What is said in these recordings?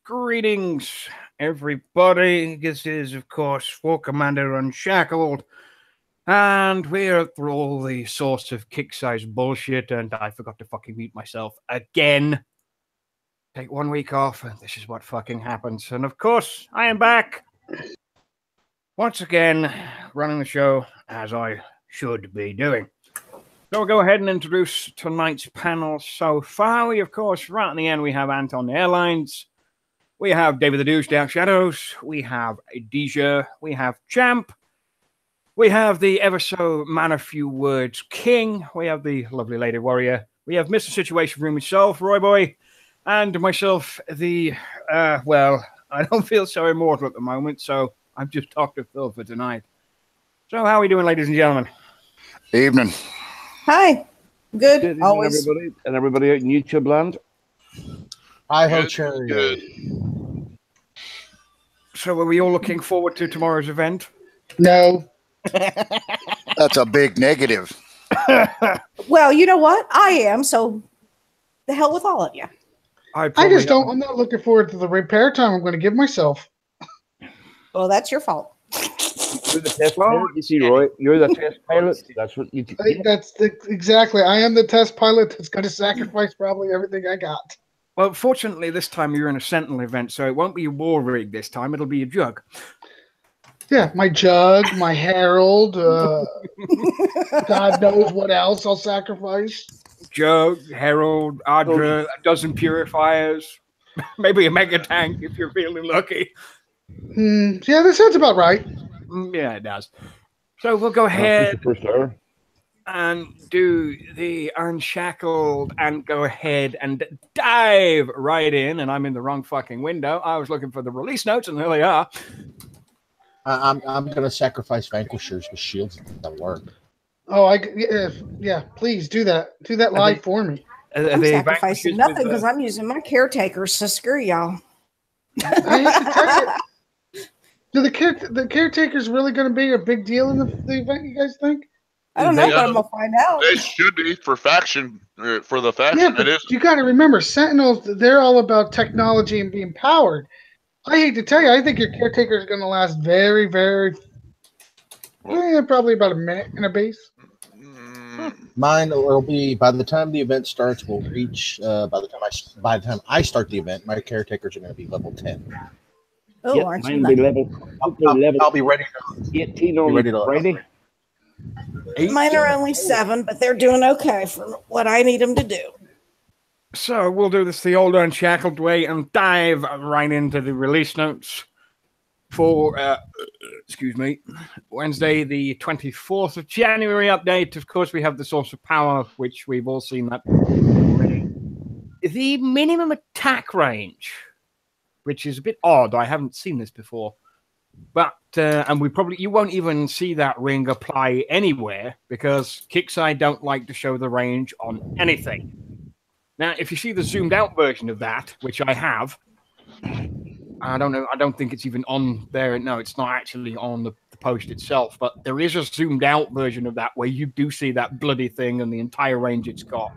Greetings, everybody. This is, of course, War Commander Unshackled. And we're through all the sorts of Kixeyes bullshit, and I forgot to fucking mute myself again. Take 1 week off, and this is what fucking happens. And of course, I am back. Once again, running the show as I should be doing. So we'll go ahead and introduce tonight's panel so far. We, of course, right at the end, we have Anton Airlines. We have David the Douche, Dark Shadows. We have Deja. We have Champ. We have the ever so man of few words King. We have the lovely Lady Warrior. We have Mr. Situation Room himself, Roy Boy. And myself, the, well, I don't feel so immortal at the moment, so I'm just Dr. Phil for tonight. So how are we doing, ladies and gentlemen? Evening. Hi. Good. Good Always. everybody out in YouTube land. Hi, ho, cherry. Good. So are we all looking forward to tomorrow's event? No. That's a big negative. Well, you know what? I am, so the hell with all of you. I just don't. I'm not looking forward to the repair time I'm going to give myself. Well, that's your fault. You're the test pilot, you see, Roy. You're the test pilot. That's what you. Exactly. I am the test pilot that's going to sacrifice probably everything I got. Well, fortunately, this time you're in a Sentinel event, so it won't be a war rig this time. It'll be a jug. Yeah, my jug, my herald, God knows what else I'll sacrifice. Jug, herald, Ardra, a dozen purifiers, maybe a mega tank if you're feeling lucky. Yeah, that sounds about right. Yeah, it does. So we'll go ahead First hour. and do the Unshackled and go ahead and dive right in. And I'm in the wrong fucking window. I was looking for the release notes, and there they are. I'm going to sacrifice Vanquishers with shields that work. Oh, yeah, please do that. Do that live for me. I'm sacrificing nothing because I'm using my caretakers, so screw y'all. I hate to tell you. Do the caretakers really going to be a big deal in the event, you guys think? I don't know, but I'm going to find out. They should be for faction, for the faction. Yeah, but you got to remember, Sentinels, they're all about technology and being powered. I hate to tell you, I think your caretaker is going to last very, very, probably about a minute in a base. Mine will be, by the time the event starts, we'll reach, by the time I start the event, my caretakers are going to be level 10. Oh, Yep, aren't mine you? will be level. I'll be ready. 18 only. Ready? Mine are only 7, but they're doing okay for what I need them to do. So we'll do this the old Unshackled way and dive right into the release notes for, excuse me, Wednesday, the 24th of January update. Of course, we have the Source of Power, which we've all seen that already. The minimum attack range, which is a bit odd. I haven't seen this before. But, and you won't even see that ring apply anywhere because Kixeyes don't like to show the range on anything. Now, if you see the zoomed out version of that, which I have, I don't know, I don't think it's even on there. No, it's not actually on the post itself, but there is a zoomed out version of that where you do see that bloody thing and the entire range it's got.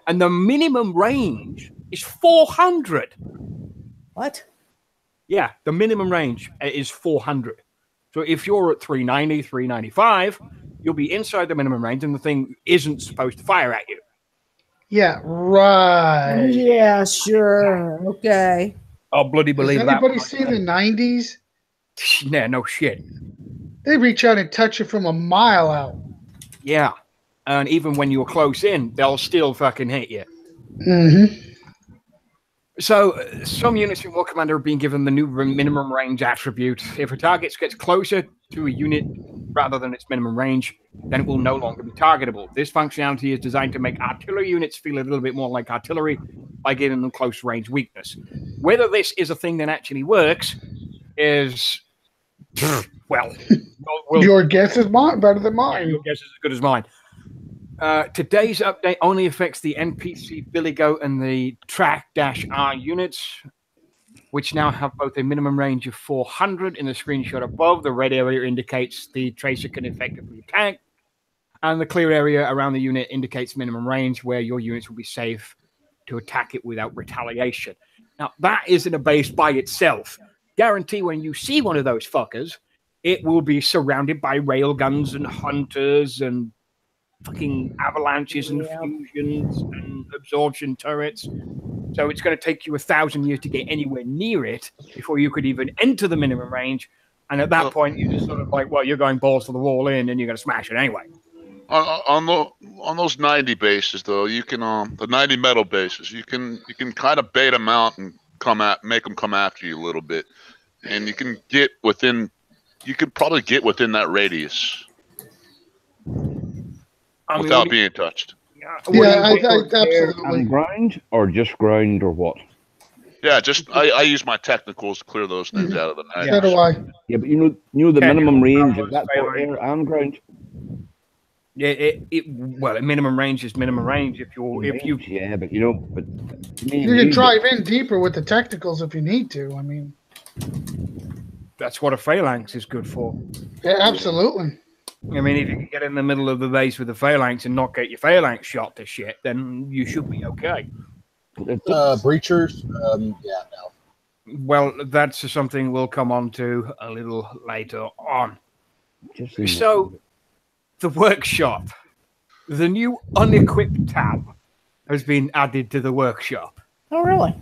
And the minimum range is 400. What? Yeah, the minimum range is 400. So if you're at 390, 395, you'll be inside the minimum range and the thing isn't supposed to fire at you. Yeah, right. Yeah, sure. Okay. I'll bloody believe Does that. anybody see the 90s? Yeah, no shit. They reach out and touch you from a mile out. Yeah. And even when you're close in, they'll still fucking hit you. Mm-hmm. So, some units in War Commander are being given the new minimum range attribute. If a target gets closer to a unit rather than its minimum range, then it will no longer be targetable. This functionality is designed to make artillery units feel a little bit more like artillery by giving them close range weakness. Whether this is a thing that actually works is, well, your guess is better than mine. Your guess is as good as mine. Today's update only affects the NPC Billy Goat and the Track-R units, which now have both a minimum range of 400 in the screenshot above. The red area indicates the tracer can effectively attack, and the clear area around the unit indicates minimum range where your units will be safe to attack it without retaliation. Now, that isn't a base by itself. Guarantee when you see one of those fuckers, it will be surrounded by railguns and hunters and fucking avalanches and fusions and absorption turrets. So it's going to take you 1,000 years to get anywhere near it before you could even enter the minimum range. And at that point, you're just sort of like, well, you're going balls to the wall in, and you're going to smash it anyway. On those 90 bases, though, you can the 90 metal bases, you can kind of bait them out and make them come after you a little bit, and you can get within. You could probably get within that radius without being touched. Yeah, absolutely. Ground or just ground or what? Yeah, just I use my technicals to clear those things out of the night. So do I. Yeah, but you know the minimum range is that for air and ground. Yeah, well, minimum range is minimum range. If you Yeah, but you can drive in deeper with the technicals if you need to. I mean, that's what a phalanx is good for. Yeah, absolutely. I mean, if you can get in the middle of the base with a phalanx and not get your phalanx shot to shit, then you should be okay. Breachers, yeah, no. Well, that's something we'll come on to a little later on. So, the workshop. The new unequipped tab has been added to the workshop. Oh, really?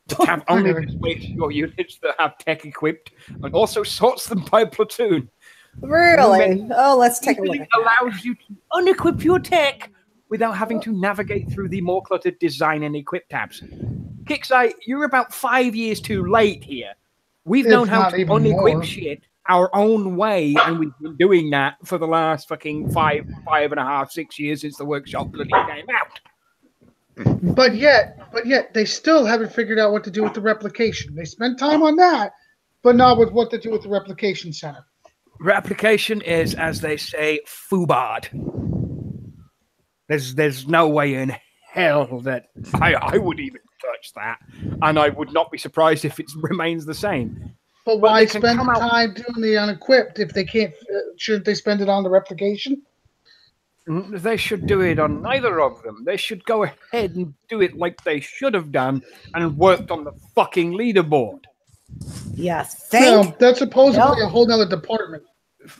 The tab only displays your units that have tech equipped and also sorts them by platoon. Really? Oh, let's take a look. It allows you to unequip your tech without having to navigate through the more cluttered design and equip tabs. Kixeye, you're about 5 years too late here. We've known how to unequip shit our own way, and we've been doing that for the last fucking 5.5, 6 years since the workshop bloody came out. But yet, they still haven't figured out what to do with the replication. They spent time on that, but not with what to do with the replication center. Replication is, as they say, FUBARD. There's no way in hell that I would even touch that, and I would not be surprised if it remains the same. But why spend time doing the unequipped if they can't? Shouldn't they spend it on the replication? They should do it on neither of them. They should go ahead and do it like they should have done and worked on the fucking leaderboard. Yes. No, that's supposedly a whole nother department.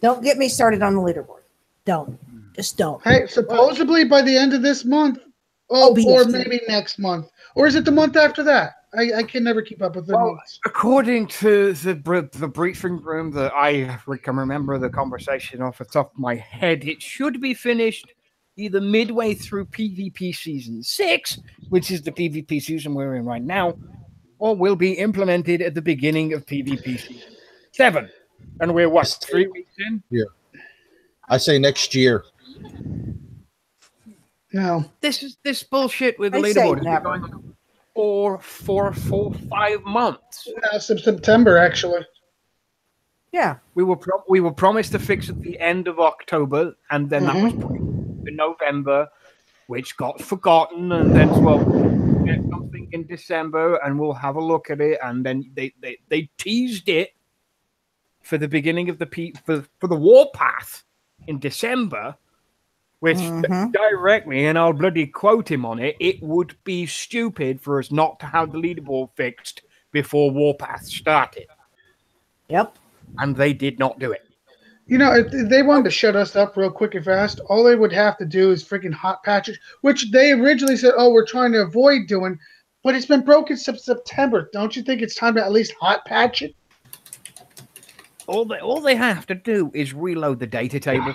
Don't get me started on the leaderboard. Don't. Just don't. Hey, supposedly by the end of this month, or maybe next month. Or is it the month after that? I can never keep up with the months. According to the briefing room that I can remember the conversation off the top of my head, it should be finished either midway through PvP Season 6, which is the PvP season we're in right now, or will be implemented at the beginning of PvP Season 7. And we're, 3 weeks in? Yeah. I say next year. No. This bullshit with the leaderboard has been going on for 5 months. September, actually. Yeah. We were promised to fix at the end of October, and then that was put in November, which got forgotten, and then we'll get something in December, and we'll have a look at it, and then they teased it for the beginning of for the Warpath in December, which directly, and I'll bloody quote him on it, it would be stupid for us not to have the leaderboard fixed before Warpath started. Yep. And they did not do it. You know, if they wanted to shut us up real quick and fast, all they would have to do is freaking hot patches, which they originally said, oh, we're trying to avoid doing, but it's been broken since September. Don't you think it's time to at least hot patch it? All they have to do is reload the data table.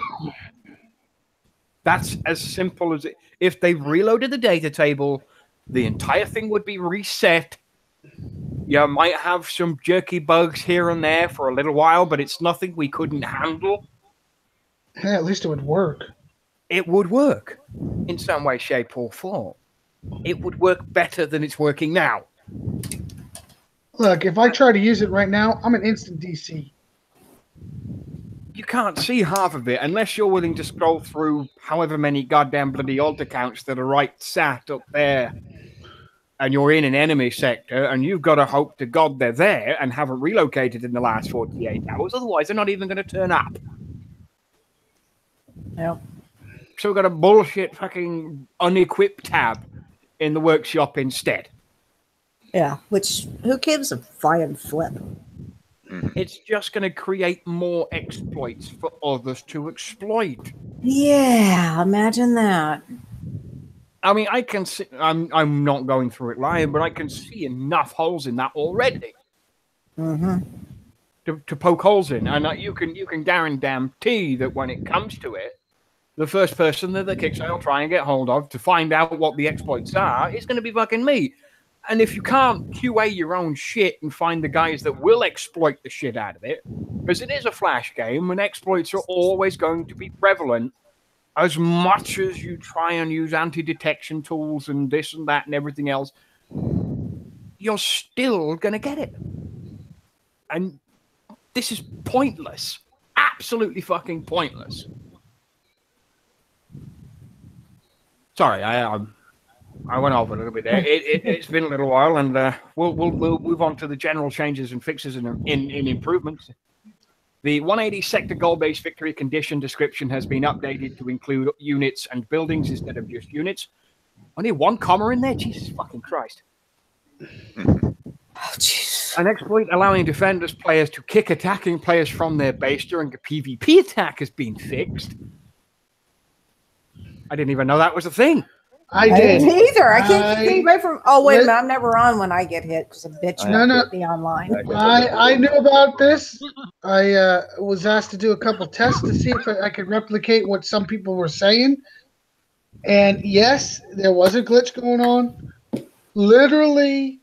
That's as simple as it. If they've reloaded the data table, the entire thing would be reset. You might have some jerky bugs here and there for a little while, but it's nothing we couldn't handle. Yeah, at least it would work. It would work in some way, shape, or form. It would work better than it's working now. Look, if I try to use it right now, I'm an instant DC. You can't see half of it unless you're willing to scroll through however many goddamn bloody alt accounts that are right sat up there, and you're in an enemy sector, and you've got to hope to God they're there and haven't relocated in the last 48 hours. Otherwise, they're not even going to turn up. Yep. So we've got a bullshit fucking unequipped tab in the workshop instead. Yeah, which who gives a flying flip? It's just going to create more exploits for others to exploit. Yeah, imagine that. I mean, I can see. I'm not going through it live, but I can see enough holes in that already. Mm-hmm. To poke holes in, and you can guarantee that when it comes to it, the first person that the Kixeyes will try and get hold of to find out what the exploits are is going to be fucking me. And if you can't QA your own shit and find the guys that will exploit the shit out of it, because it is a flash game and exploits are always going to be prevalent, as much as you try and use anti-detection tools and this and that and everything else, you're still going to get it. And this is pointless. Absolutely fucking pointless. Sorry, I went over a little bit there. It's been a little while, and we'll move on to the general changes and fixes and in improvements. The 180 sector goal-based victory condition description has been updated to include units and buildings instead of just units. Only one comma in there? Jesus fucking Christ. Oh, jeez. An exploit allowing defenders players to kick attacking players from their base during a PvP attack has been fixed. I didn't even know that was a thing. I didn't did. either. I can't keep anybody from. Oh wait a minute! I'm never on when I get hit because a bitch hit me online. I knew about this. I was asked to do a couple tests to see if I could replicate what some people were saying. And yes, there was a glitch going on. Literally,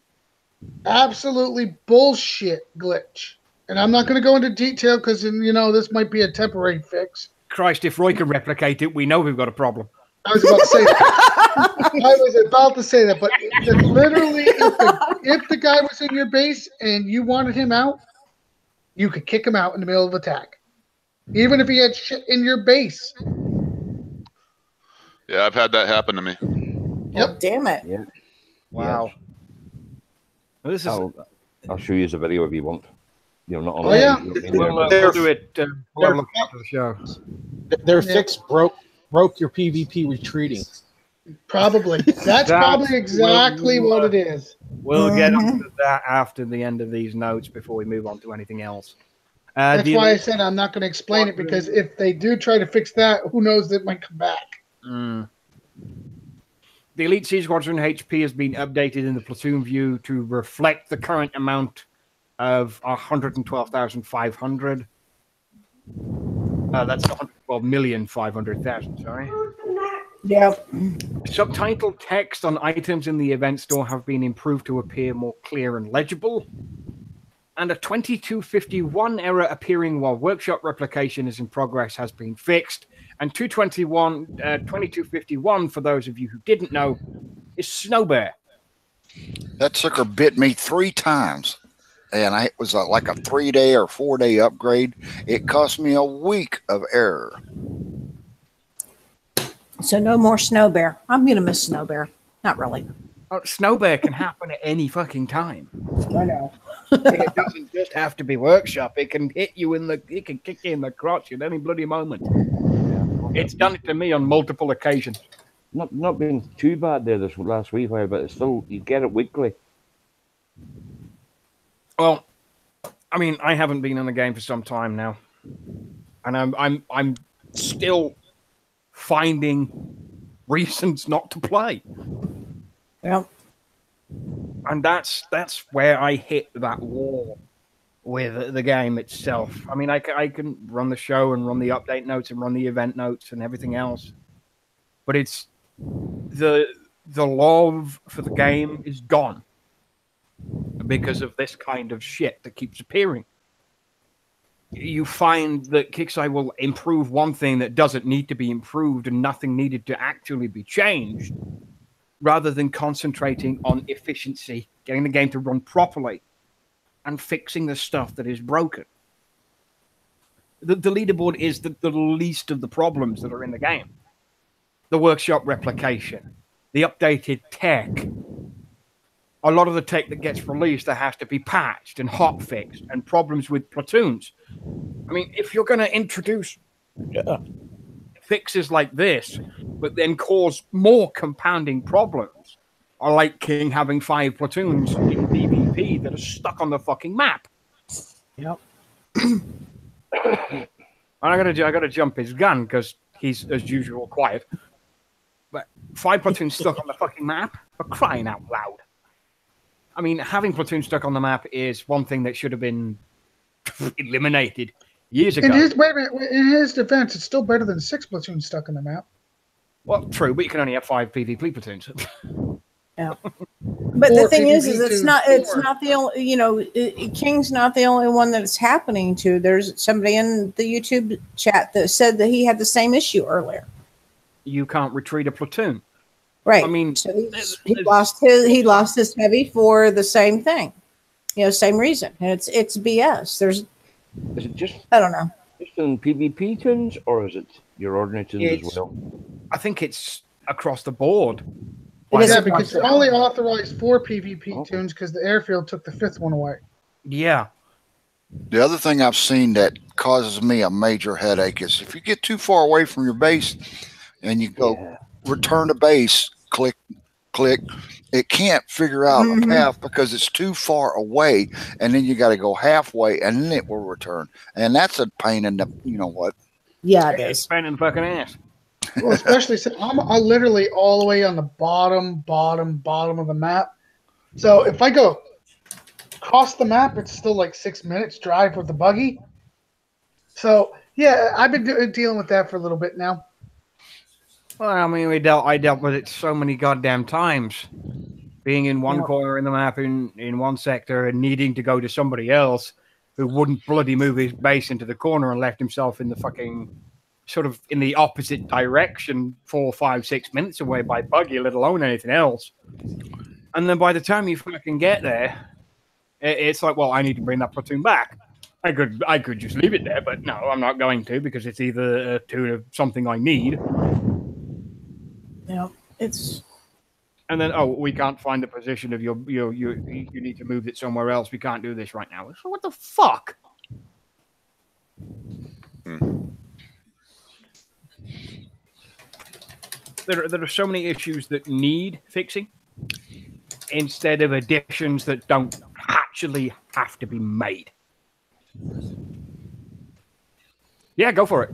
absolutely bullshit glitch. And I'm not going to go into detail because, this might be a temporary fix. Christ, if Roy can replicate it, we know we've got a problem. I was about to say that. But literally, if the guy was in your base and you wanted him out, you could kick him out in the middle of attack. Even if he had shit in your base. Yeah, I've had that happen to me. Yep. Oh, damn it. Yeah. Wow. Yes. Well, this is... I'll show you the video if you want. Not on. Oh, yeah. We'll do it. We'll look after the show. Their fix broke your PvP retreating. Probably. That's probably exactly what it is. We'll get onto that after the end of these notes before we move on to anything else. That's why I said I'm not going to explain it, because if they do try to fix that, who knows, it might come back. The Elite Sea Squadron HP has been updated in the platoon view to reflect the current amount of 112,500. That's 112,500,000, sorry. Yep. Subtitled text on items in the event store have been improved to appear more clear and legible. And a 2251 error appearing while workshop replication is in progress has been fixed. And 2251, for those of you who didn't know, is Snow Bear. That sucker bit me 3 times. And it was like a 3-day or 4-day upgrade. It cost me a week of error. So no more Snow Bear. I'm going to miss Snow Bear. Not really. Snow Bear can happen at any fucking time. I know. It doesn't just have to be workshop. It can hit you it can kick you in the crotch at any bloody moment. It's done it to me on multiple occasions. Not been too bad there this last week, but it's still, you get it weekly. Well, I mean, I haven't been in the game for some time now, and I'm still finding reasons not to play. Yep. And that's where I hit that wall with the game itself. I mean, I can run the show and run the update notes and run the event notes and everything else, but it's the love for the game is gone because of this kind of shit that keeps appearing. You find that Kixeyes will improve one thing that doesn't need to be improved and nothing needed to actually be changed, rather than concentrating on efficiency, getting the game to run properly, and fixing the stuff that is broken. The leaderboard is the least of the problems that are in the game. The workshop replication, the updated tech, a lot of the tech that gets released that has to be patched and hotfixed, and problems with platoons. I mean, if you're going to introduce fixes like this, but then cause more compounding problems, I like King having 5 platoons in PvP that are stuck on the fucking map. Yep. And I gotta jump his gun because he's as usual quiet. But 5 platoons stuck on the fucking map, for crying out loud. I mean, having platoons stuck on the map is one thing that should have been eliminated years ago. In his defense, it's still better than 6 platoons stuck on the map. Well, true, but you can only have 5 PvP platoons. Yeah. But the thing is it's not the only, King's not the only one that it's happening to. There's somebody in the YouTube chat that said that he had the same issue earlier. You can't retreat a platoon. Right. I mean, so he lost his heavy for the same thing. Same reason. And it's BS. Is it just I don't know. Just in PvP tunes, or is it your ordinary tunes as well? I think it's across the board. Yeah, because they only authorized 4 PvP tunes because the airfield took the 5th one away. Yeah. The other thing I've seen that causes me a major headache is if you get too far away from your base and you go return to base, click, it can't figure out a path because it's too far away, and then you got to go halfway and then it will return. And that's a pain in the, you know what? Yeah, it is. It's a pain in the fucking ass. Well, especially since I'm literally all the way on the bottom of the map. So if I go across the map, it's still like 6 minutes drive with the buggy. So yeah, I've been dealing with that for a little bit now. Well, I mean, I dealt with it so many goddamn times. Being in one corner in the map in one sector and needing to go to somebody else who wouldn't bloody move his base into the corner and left himself in the fucking sort of in the opposite direction 4, 5, 6 minutes away by buggy, let alone anything else. And then by the time you fucking get there, it's like, well, I need to bring that platoon back. I could just leave it there, but no, I'm not going to because it's either a tune of something I need. Yeah, it's. And then, we can't find the position of you need to move it somewhere else. We can't do this right now. So what the fuck? There are so many issues that need fixing instead of additions that don't actually have to be made. Yeah, go for it.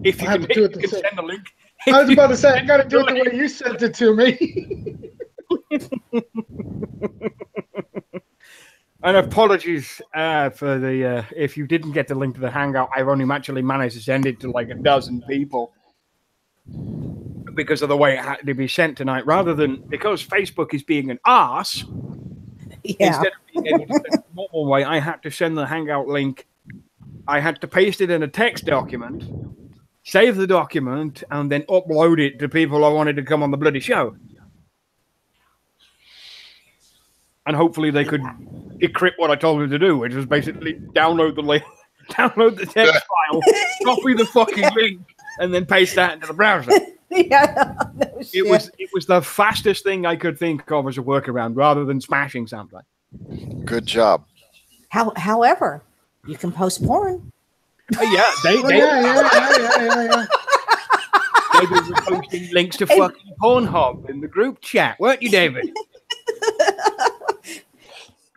If you can send the link. I was about to say, I got to do it the way you sent it to me. And apologies for the if you didn't get the link to the Hangout. I've only actually managed to send it to like a dozen people because of the way it had to be sent tonight. Rather than because Facebook is being an arse, instead of being able to send it the normal way, I had to send the Hangout link. I had to paste it in a text document, save the document, and then upload it to people I wanted to come on the bloody show. And hopefully they could decrypt what I told them to do, which was basically download the link, download the text file, copy the fucking link, and then paste that into the browser. It was the fastest thing I could think of as a workaround, rather than smashing something. Good job. However, you can post porn. Yeah. David was posting links to fucking Pornhub in the group chat, weren't you, David?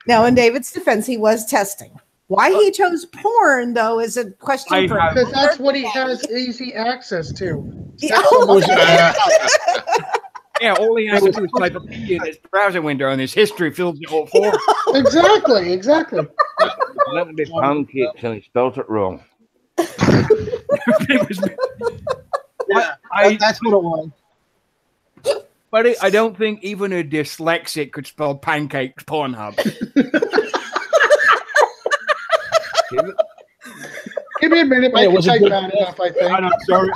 Now, in David's defense, he was testing. Why he chose porn, though, is a question for because that's what he has easy access to. Yeah, all he has to do is type a P in his browser window, and his history fills it all for him. Exactly. Let me pancakes, and he spelled it wrong. That's what it was. But I don't think even a dyslexic could spell pancakes Pornhub. Give me a minute. I can type bad enough, I think. I'm sorry.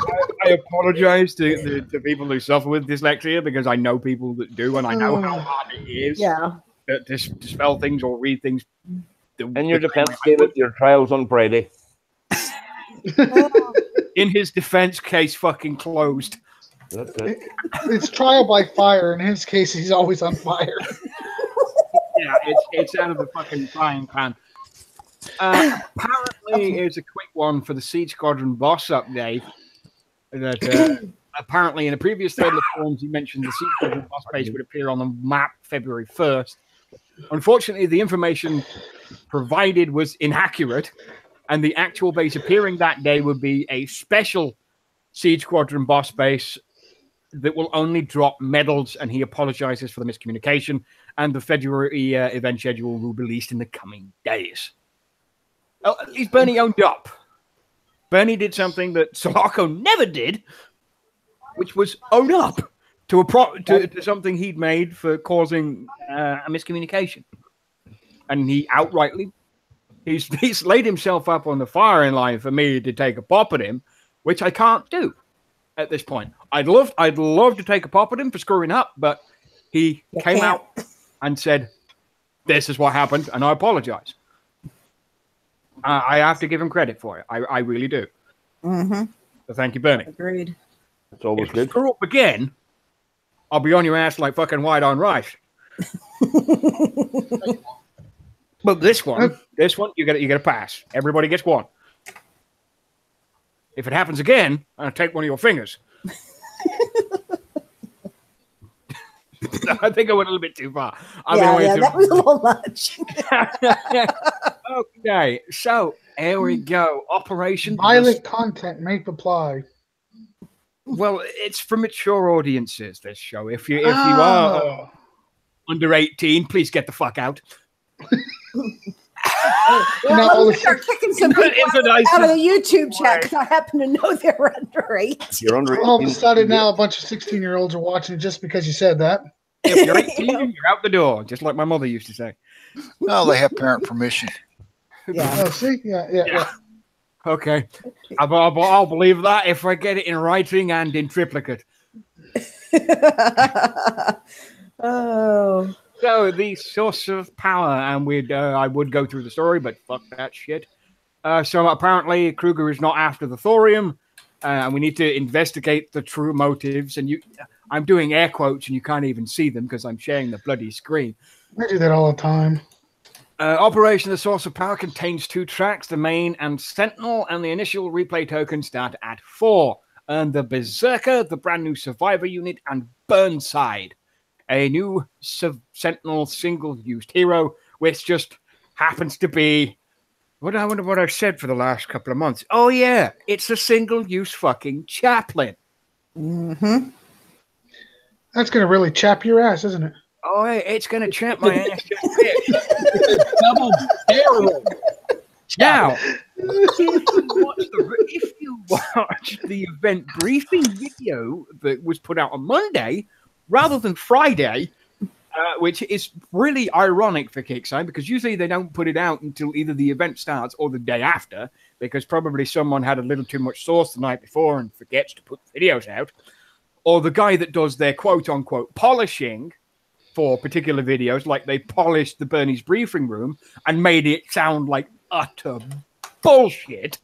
I apologize to people who suffer with dyslexia because I know people that do, and I know how hard it is to spell things or read things. In your defense, David, your trial's on Friday. In his defense, case fucking closed. That's it. It's trial by fire. In his case, he's always on fire. Yeah, it's out of the fucking frying pan. Apparently, here's a quick one for the Siege Squadron boss update that apparently in a previous thread of forums, he mentioned the Siege Squadron boss base would appear on the map February 1st. Unfortunately, the information provided was inaccurate, and the actual base appearing that day would be a special Siege Squadron boss base that will only drop medals, and he apologizes for the miscommunication, and the February event schedule will be released in the coming days. Oh, at least Bernie owned up. Bernie did something that Sulaco never did, which was own up to to something he'd made for causing a miscommunication. And he outrightly, he's laid himself up on the firing line for me to take a pop at him, which I can't do at this point. I'd love to take a pop at him for screwing up, but he came out and said, "This is what happened," and I apologize. I have to give him credit for it. I really do. Mm-hmm. So thank you, Bernie. Agreed. It's always If you good. screw up again, I'll be on your ass like fucking white on rice. But this one, you get a pass. Everybody gets one. If it happens again, I'll take one of your fingers. I think I went a little bit too far. That was a little much. Okay, so here we go. Operation Violent content may apply. Well, it's for mature audiences, this show. If you are under 18, please get the fuck out. Well, start kicking some people out of the YouTube chat because I happen to know they're under 8. You're under 18. All of a sudden now a bunch of 16-year-olds are watching just because you said that. If you're 18, you're out the door, just like my mother used to say. No, they have parent permission. Yeah. Oh, see? Yeah. Okay. I'll believe that if I get it in writing and in triplicate. Oh. So the source of power, and I would go through the story, but fuck that shit. So apparently Kruger is not after the thorium, and we need to investigate the true motives. And I'm doing air quotes, and you can't even see them because I'm sharing the bloody screen. I do that all the time. Operation The Source of Power contains 2 tracks, the main and Sentinel, and the initial replay tokens start at 4. And the Berserker, the brand new Survivor unit, and Burnside, a new Sentinel single-used hero, which just happens to be... I wonder what I've said for the last couple of months. Oh, yeah, it's a single-use fucking chaplain. Mm-hmm. That's going to really chap your ass, isn't it? Oh, hey, it's going to chap my ass just a bit. Double barrel. Now, if you watch the event briefing video that was put out on Monday rather than Friday, which is really ironic for Kixeyes because usually they don't put it out until either the event starts or the day after because probably someone had a little too much sauce the night before and forgets to put the videos out, or the guy that does their quote-unquote polishing for particular videos, like they polished the Bernie's briefing room and made it sound like utter bullshit.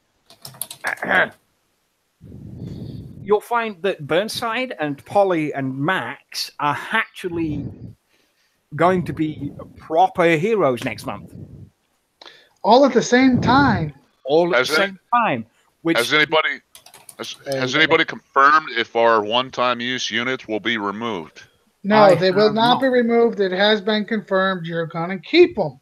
You'll find that Burnside and Polly and Max are actually going to be proper heroes next month. All at the same time. All at the same time. Has anybody confirmed if our one-time use units will be removed? No, they will not be removed. It has been confirmed. You're going to keep them.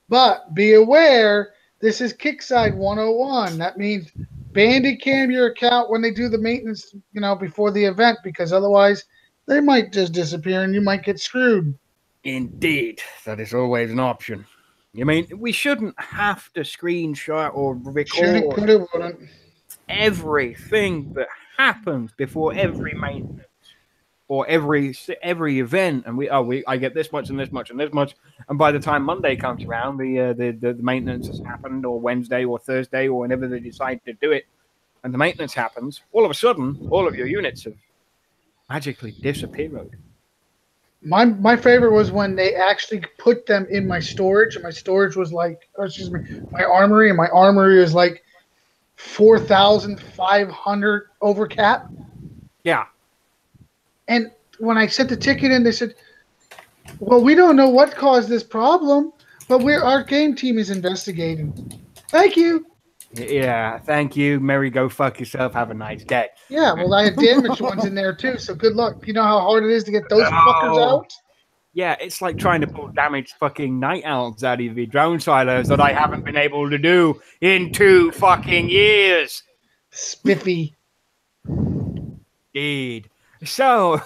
But be aware, this is Kixeyes 101. That means Bandicam your account when they do the maintenance, before the event, because otherwise they might just disappear and you might get screwed. Indeed. That is always an option. I mean, we shouldn't have to screenshot or record everything that happens before every maintenance. Or every event, and I get this much and this much and this much, and by the time Monday comes around, the maintenance has happened, or Wednesday or Thursday or whenever they decide to do it, and the maintenance happens. All of a sudden, all of your units have magically disappeared. My favorite was when they actually put them in my storage, and my storage was my armory, and my armory was like 4,500 over cap. Yeah. And when I sent the ticket in, they said, well, we don't know what caused this problem, but our game team is investigating. Thank you. Yeah, thank you. Mary, go fuck yourself. Have a nice day. Yeah, well, I had damaged ones in there too, so good luck. You know how hard it is to get those fuckers out? Yeah, it's like trying to pull damaged fucking night owls out of your drone silos that I haven't been able to do in 2 fucking years. Spiffy. Indeed. So,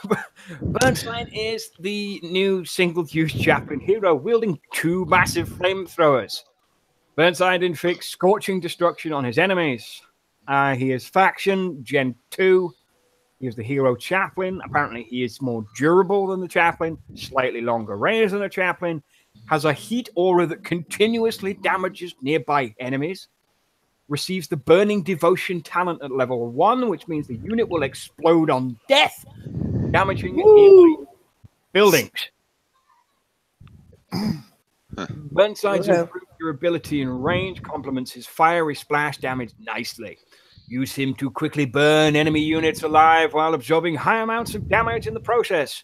Burnside is the new single-use chaplain hero wielding 2 massive flamethrowers. Burnside inflicts scorching destruction on his enemies. He is faction Gen 2. He is the hero chaplain. Apparently, he is more durable than the chaplain, slightly longer range than the chaplain, has a heat aura that continuously damages nearby enemies, receives the Burning Devotion talent at level 1, which means the unit will explode on death, damaging nearby buildings. Burnside's improved durability and range complements his fiery splash damage nicely. Use him to quickly burn enemy units alive while absorbing high amounts of damage in the process.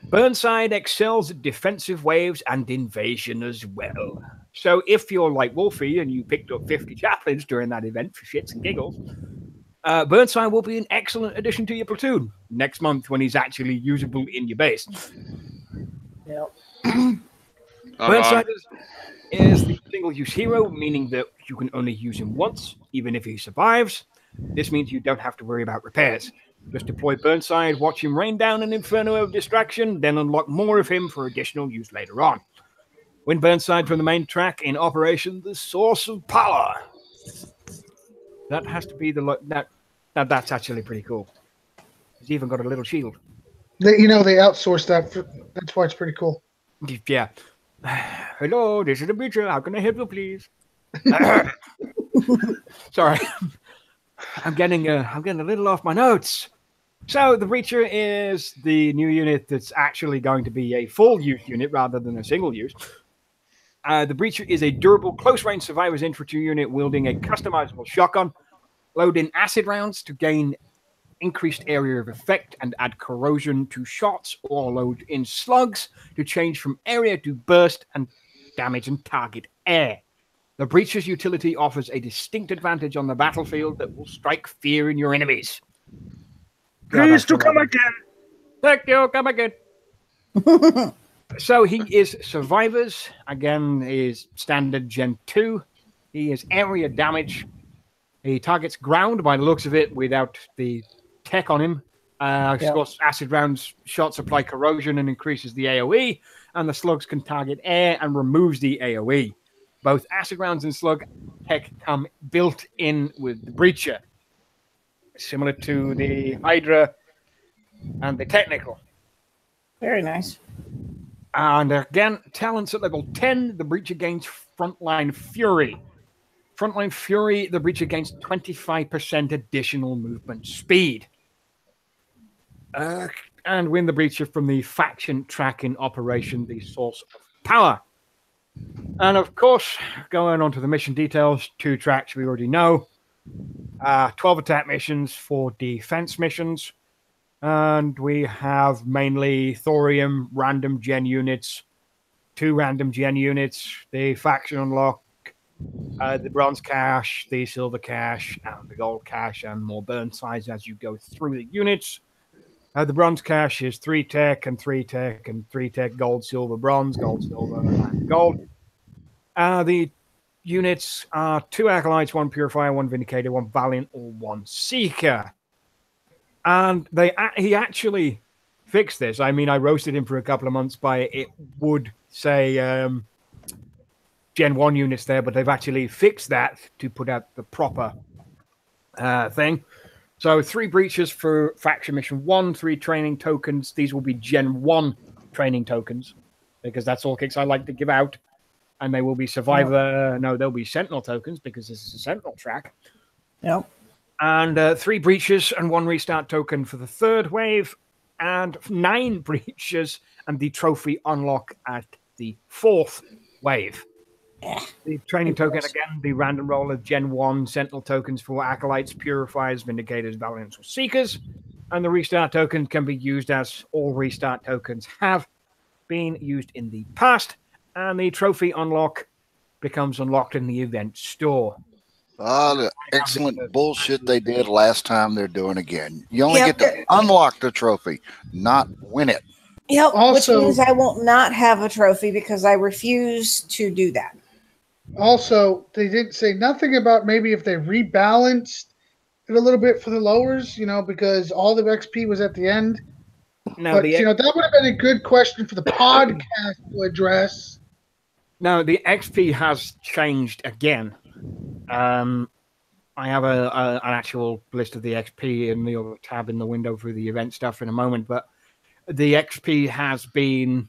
Burnside excels at defensive waves and invasion as well. So if you're like Wolfie and you picked up 50 chaplains during that event for shits and giggles, Burnside will be an excellent addition to your platoon next month when he's actually usable in your base. Yep. Burnside is the single-use hero, meaning that you can only use him once, even if he survives. This means you don't have to worry about repairs. Just deploy Burnside, watch him rain down an inferno of distraction, then unlock more of him for additional use later on. Win Burnside from the main track in Operation The Source of Power. That has to be that's actually pretty cool. He's even got a little shield. They outsourced that. That's why it's pretty cool. Yeah. Hello, this is the Breacher. How can I help you, please? Sorry. I'm getting a little off my notes. So the Breacher is the new unit that's actually going to be a full-use unit rather than a single-use. The Breacher is a durable, close-range survivors infantry unit wielding a customizable shotgun. Load in acid rounds to gain increased area of effect and add corrosion to shots, or load in slugs to change from area to burst and damage and target air. The Breacher's utility offers a distinct advantage on the battlefield that will strike fear in your enemies. Please to come again. Thank you, come again. So he is survivors. Again, is standard Gen 2. He is area damage. He targets ground by the looks of it without the tech on him. Scores acid rounds, shots apply corrosion and increases the AoE. And the slugs can target air and removes the AoE. Both acid rounds and slug tech come built in with the Breacher, similar to the Hydra and the Technical. Very nice. And again, talents at level 10, the Breacher gains Frontline Fury. Frontline Fury, the Breacher gains 25% additional movement speed. And win the Breacher from the faction track in Operation The Source of Power. And of course, going on to the mission details, 2 tracks we already know. 12 attack missions, 4 defense missions. And we have mainly thorium, random gen units, 2 random gen units, the faction unlock, the bronze cache, the silver cache, and the gold cache, and more Burnsides as you go through the units. The bronze cache is 3 tech and 3 tech and 3 tech, gold, silver, bronze, gold, silver, and gold. The units are 2 acolytes, 1 purifier, 1 vindicator, 1 valiant, or 1 seeker. And he actually fixed this. I mean, I roasted him for a couple of months by it would say Gen 1 units there, but they've actually fixed that to put out the proper thing. So 3 breaches for faction mission 1, 3 training tokens. These will be Gen 1 training tokens because that's all kicks I like to give out. And they will be survivor. No, they'll be sentinel tokens because this is a sentinel track. Yep. And 3 breaches and 1 restart token for the 3rd wave, and 9 breaches and the trophy unlock at the 4th wave. The training token, again, the random roll of Gen 1 sentinel tokens for acolytes, purifiers, vindicators, valiants, or seekers. And the restart token can be used as all restart tokens have been used in the past. And the trophy unlock becomes unlocked in the event store. The excellent bullshit they did last time they're doing again. You only get to unlock the trophy, not win it. Yep, Also- which means I won't not have a trophy because I refuse to do that. Also, they didn't say nothing about maybe if they rebalanced it a little bit for the lowers, because all the XP was at the end. No, But, that would have been a good question for the podcast to address. No, the XP has changed again. I have an actual list of the XP in the other tab in the window through the event stuff in a moment, but the XP has been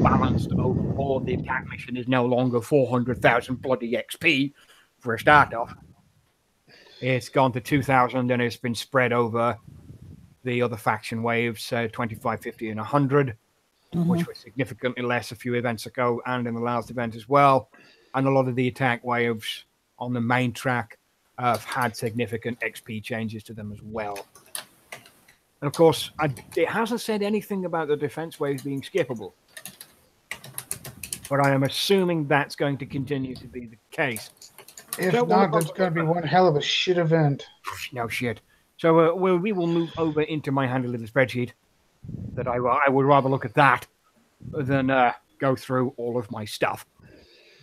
balanced overboard. The attack mission is no longer 400,000 bloody XP for a start off. It's gone to 2,000 and it's been spread over the other faction waves, 25, 50, and 100, which was significantly less a few events ago and in the last event as well. And a lot of the attack waves on the main track have had significant XP changes to them as well. And of course, it hasn't said anything about the defense waves being skippable. But I am assuming that's going to continue to be the case. If not, there's going to be one hell of a shit event. No shit. So we will move over into my handy little spreadsheet. That I would rather look at that than go through all of my stuff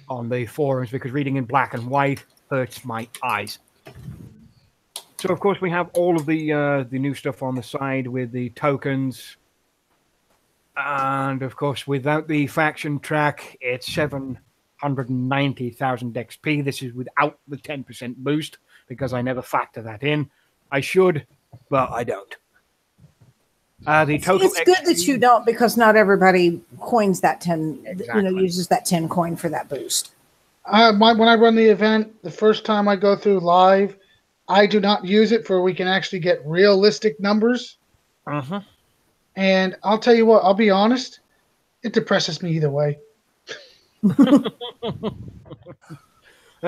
on the forums, because reading in black and white hurts my eyes. So, of course, we have all of the new stuff on the side with the tokens. And, of course, without the faction track, it's 790,000 XP. This is without the 10% boost, because I never factor that in. I should, but I don't. The total it's good that you don't, because not everybody coins that 10, Exactly. uses that 10 coin for that boost. When I run the event, the first time I go through live, I do not use it for we can actually get realistic numbers. Uh-huh. And I'll tell you what, I'll be honest, it depresses me either way.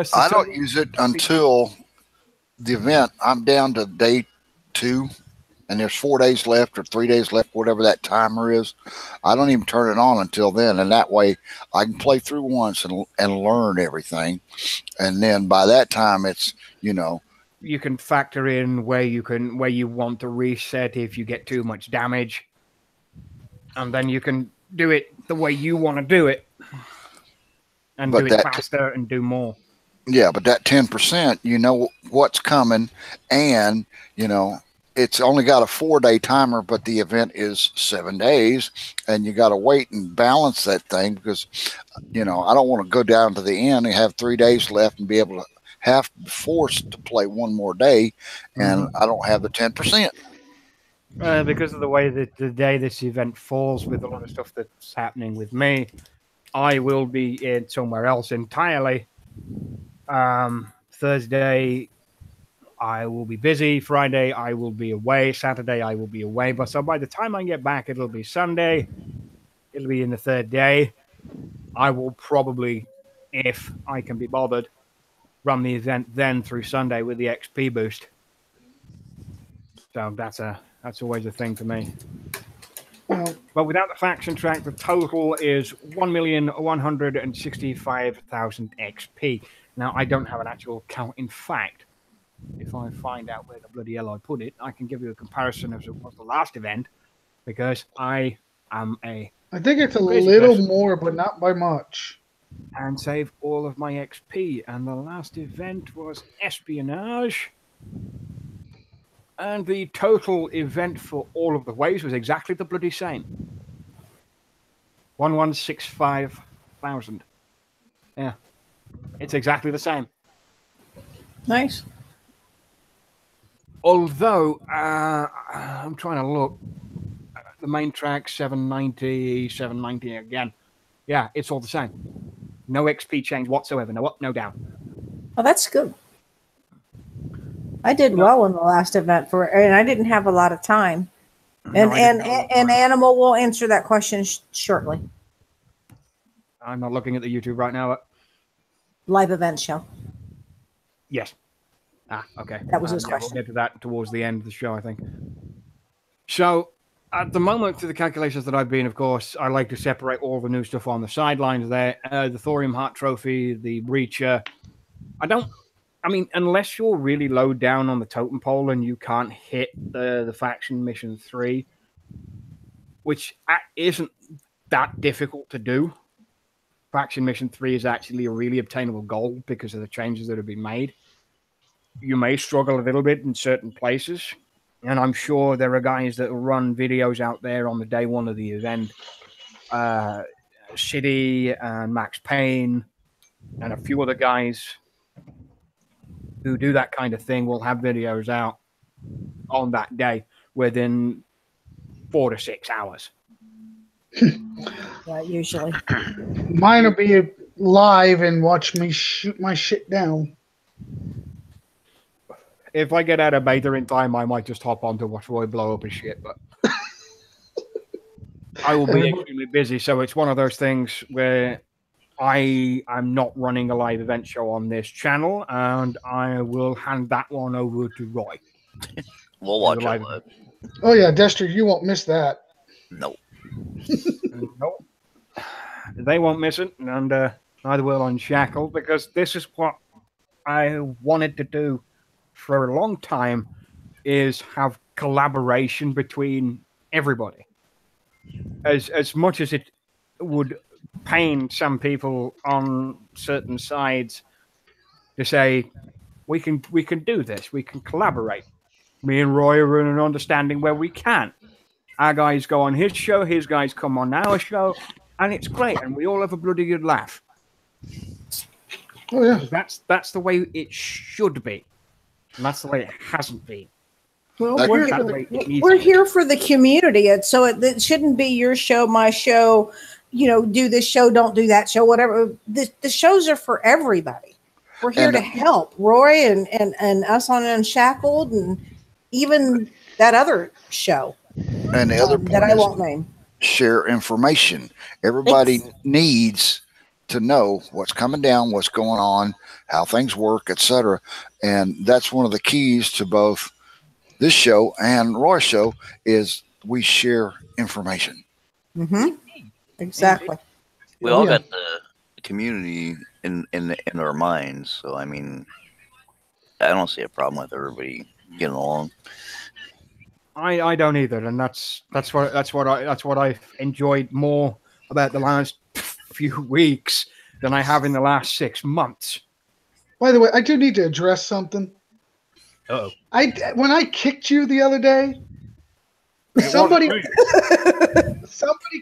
I don't use it until the event. I'm down to day 2, and there's 4 days left or 3 days left, whatever that timer is. I don't even turn it on until then, and that way I can play through once and learn everything. And then by that time, it's you can factor in where you want to reset if you get too much damage, and then you can do it the way you want to do it, and do it faster and do more. Yeah, but that 10%, you know what's coming, and it's only got a 4-day timer, but the event is 7 days, and you got to wait and balance that thing, because I don't want to go down to the end and have 3 days left and be able to have forced to play one more day, and I don't have the 10%. Because of the way that the day this event falls, with a lot of stuff that's happening with me, I will be in somewhere else entirely. Thursday, I will be busy. Friday, I will be away. Saturday, I will be away. But so by the time I get back, it'll be Sunday. It'll be in the 3rd day. I will probably, if I can be bothered, run the event then through Sunday with the XP boost. So that's always a thing for me. But without the faction track, the total is 1,165,000 XP. Now, I don't have an actual count. In fact, if I find out where the bloody hell I put it, I can give you a comparison of the last event, because I am I think it's a little more, but not by much. And save all of my XP. And the last event was espionage. And the total event for all of the waves was exactly the bloody same. 1,165,000. Yeah. It's exactly the same. Nice. Although, I'm trying to look. The main track, 790 again. Yeah, it's all the same. No XP change whatsoever. No up, no down. Oh, that's good. I did well in the last event and I didn't have a lot of time. And Animal will answer that question shortly. I'm not looking at the YouTube right now. But... Live event show. Yes. Okay. That was his question. We'll get to that towards the end of the show, I think. So, at the moment, through the calculations that I've been, of course, I like to separate all the new stuff on the sidelines there. The Thorium Heart Trophy, the Breacher. I don't I mean, unless you're really low down on the totem pole and you can't hit the faction mission 3, which isn't that difficult to do. Faction mission 3 is actually a really obtainable goal because of the changes that have been made. You may struggle a little bit in certain places, and I'm sure there are guys that run videos out there on the day one of the event. City and Max Payne and a few other guys who do that kind of thing will have videos out on that day within 4 to 6 hours. Yeah, usually. Mine will be live and watch me shoot my shit down. If I get out of beta in time, I might just hop on to watch Roy blow up his shit, but I will be extremely busy. So it's one of those things where I'm not running a live event show on this channel, and I will hand that one over to Roy. We'll watch it live. Oh yeah, Dexter, you won't miss that. Nope. Nope. They won't miss it, and neither will Unshackled, because this is what I wanted to do for a long time, is have collaboration between everybody. As much as it would pain some people on certain sides to say, we can do this, we can collaborate. Me and Roy are in an understanding where we can. Our guys go on his show, his guys come on our show, and it's great, and we all have a bloody good laugh. Oh yeah, that's the way it should be, and that's the way it hasn't been. Well, we're here for the community, so it shouldn't be your show, my show. You know, do this show, don't do that show, whatever. The shows are for everybody. We're here to help Roy and us on Unshackled, and even that other show. And the other point that I won't name. Share information. Everybody needs to know what's coming down, what's going on, how things work, etc. And that's one of the keys to both this show and Roy's show, is we share information. Mm-hmm. Exactly. We all got the community in our minds, so I mean, I don't see a problem with everybody getting along. I don't either, and that's what I've enjoyed more about the last few weeks than I have in the last 6 months. By the way, I do need to address something. Uh-oh. When I kicked you the other day, somebody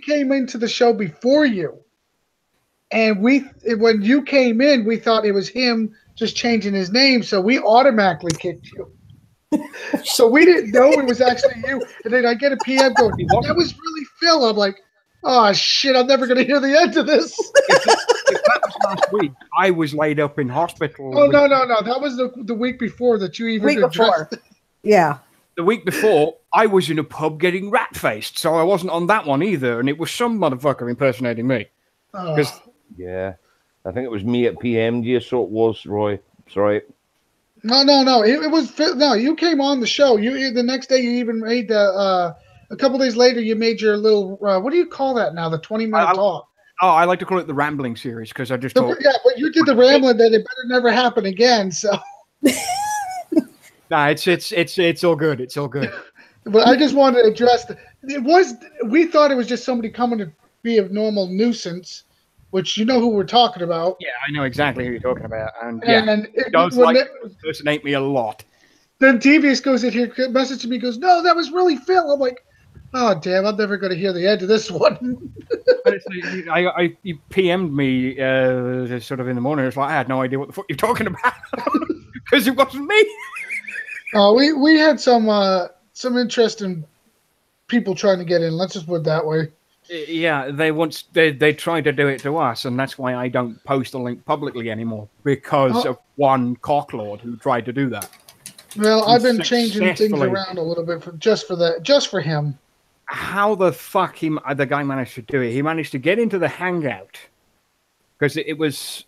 came into the show before you, and when you came in, we thought it was him just changing his name, so we automatically kicked you. So we didn't know it was actually you, and then I get a PM going, that was really Phil. I'm like, oh shit, I'm never going to hear the end of this. If that was last week, I was laid up in hospital. Oh no, that was the week before that you even addressed it. Yeah. The week before, I was in a pub getting rat-faced, so I wasn't on that one either, and it was some motherfucker impersonating me. Yeah, I think it was me at PM. Yes, so it was, Roy. Sorry. No. It was no. You came on the show. You the next day. You even made the. A couple days later, you made your little. What do you call that now? The 20-minute talk. Oh, I like to call it the rambling series because I just. Yeah, but you did the rambling that it better never happen again. So. Nah, it's all good. It's all good. But I just wanted to address we thought it was just somebody coming to be a normal nuisance, which you know who we're talking about. Yeah, I know exactly who you're talking about, and it does impersonate me a lot. Then Devious goes in here, messages me, goes, "No, that was really Phil." I'm like, "Oh damn, I'm never going to hear the end of this one." You PM'd me sort of in the morning. It's like I had no idea what the fuck you're talking about because it wasn't me. We had some interesting people trying to get in. Let's just put it that way. Yeah, they tried to do it to us, and that's why I don't post a link publicly anymore, because of one cocklord who tried to do that. Well, I've been changing things around a little bit just for him. How the fuck the guy managed to do it? He managed to get into the Hangout because it was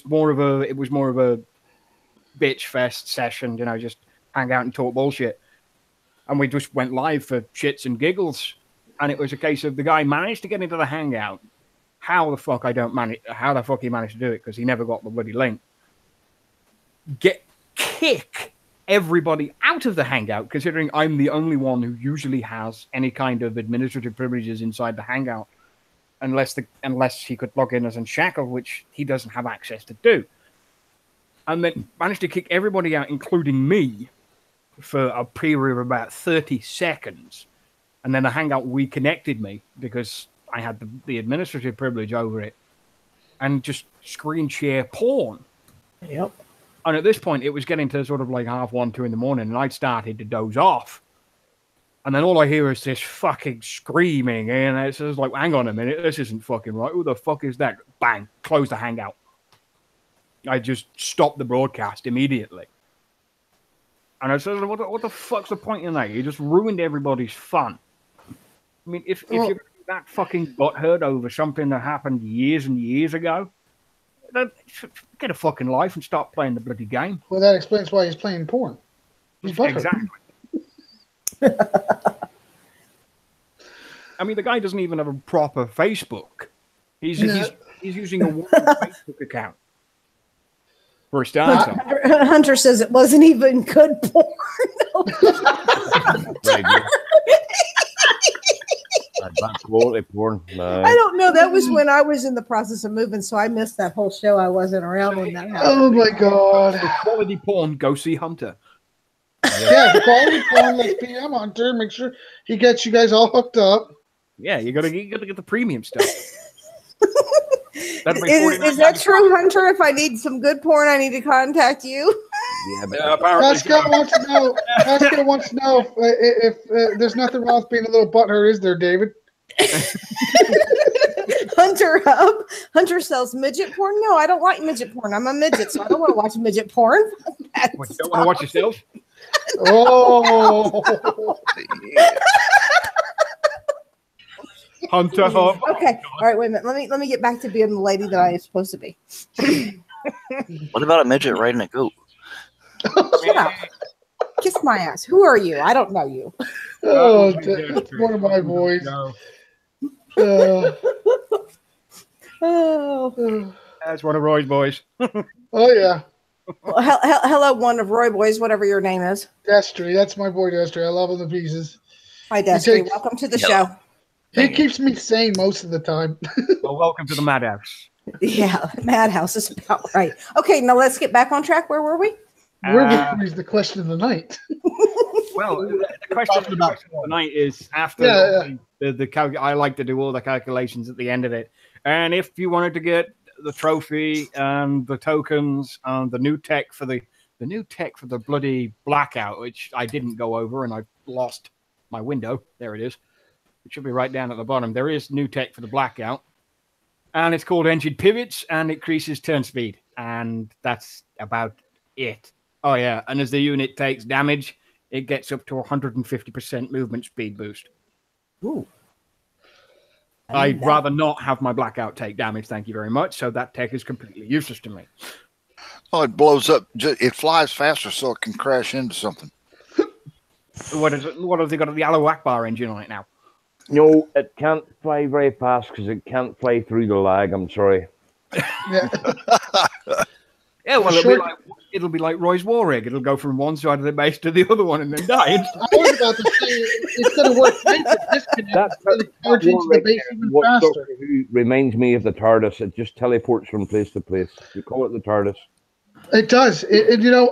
more of a bitch fest session, just hang out and talk bullshit. And we just went live for shits and giggles. And it was a case of the guy managed to get into the Hangout. How the fuck he managed to do it, because he never got the bloody link. kick everybody out of the Hangout, considering I'm the only one who usually has any kind of administrative privileges inside the Hangout, unless he could log in as Unshackled, which he doesn't have access to do. And then managed to kick everybody out, including me, for a period of about 30 seconds. And then the Hangout reconnected me because I had the administrative privilege over it, and just screen share porn. Yep. And at this point, it was getting to sort of like 1:30, 2 in the morning, and I'd started to doze off. And then all I hear is this fucking screaming, and it's just like, hang on a minute, this isn't fucking right. Who the fuck is that? Bang, close the Hangout. I just stopped the broadcast immediately. And I said, what the fuck's the point in that? You just ruined everybody's fun. I mean, if you're that fucking butthurt over something that happened years and years ago, then get a fucking life and stop playing the bloody game. Well, that explains why he's playing porn. He's butthurt. Exactly. I mean, the guy doesn't even have a proper Facebook. He's using a Facebook account. For a start. Hunter says it wasn't even good porn. Bad quality porn. No. I don't know. That was when I was in the process of moving, so I missed that whole show. I wasn't around when that happened. Oh my god! Quality porn. Go see Hunter. Yeah, quality porn. Let's PM Hunter. Make sure he gets you guys all hooked up. Yeah, you gotta get the premium stuff. Is that true, Hunter? If I need some good porn, I need to contact you. Yeah, but Pascal wants to know. Pascal wants to know if there's nothing wrong with being a little butthurt, is there, David? Hunter sells midget porn. No, I don't like midget porn. I'm a midget, so I don't want to watch midget porn. You don't want to watch yourself? Oh. Hunter. Okay. All right. Wait a minute. Let me get back to being the lady that I am supposed to be. What about a midget riding a goat? Shut up. Kiss my ass. Who are you? I don't know you. Oh, that's one of my boys. That's one of Roy's boys. Oh yeah. Well, hello, one of Roy boys, whatever your name is. Destry, that's my boy Destry. I love him to pieces. Hi, Destry. Welcome to the show. He keeps me sane most of the time. Well, welcome to the Madhouse. Yeah, Madhouse is about right. Okay, now let's get back on track. Where were we? Where is the question of the night? Well, the question of the night is after the I like to do all the calculations at the end of it. And if you wanted to get the trophy and the tokens and the new tech for the bloody blackout, which I didn't go over and I lost my window. There it is. It should be right down at the bottom. There is new tech for the blackout. And it's called engine pivots and it increases turn speed. And that's about it. Oh, yeah. And as the unit takes damage, it gets up to 150% movement speed boost. Ooh. I'd rather not have my blackout take damage, thank you very much. So that tech is completely useless to me. Oh, it blows up. It flies faster so it can crash into something. What have they got the Allahu Akbar engine on it now? No, it can't fly very fast because it can't fly through the lag. I'm sorry. Yeah. Yeah, well, it'll be like Roy's war rig. It'll go from one side of the base to the other one and then die. I was about to say it's going to work great for disconnect. The base even faster. Who reminds me of the TARDIS. It just teleports from place to place. We call it the TARDIS. It does.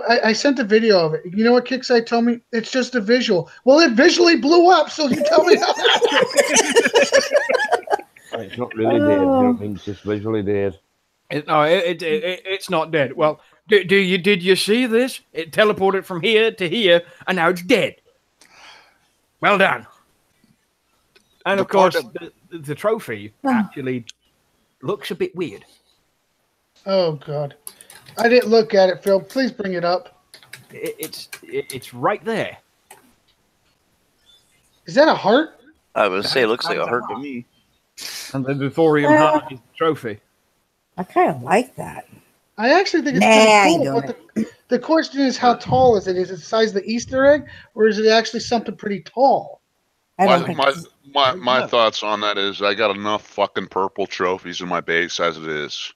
I sent a video of it. You know what Kixeyes told me? It's just a visual. Well, it visually blew up, so you tell me how It's not really dead. You know what I mean? It's just visually dead. It's not dead. Well, did you see this? It teleported from here to here, and now it's dead. Well done. And of course, the trophy actually looks a bit weird. Oh God, I didn't look at it, Phil. Please bring it up. It's right there. Is that a heart? I would say it looks like a heart to me. And the thorium heart is the trophy. I kind of like that. I actually think it's pretty cool. But the question is, how tall is it? Is it the size of the Easter egg, or is it actually something pretty tall? My thoughts on that is I got enough fucking purple trophies in my base as it is.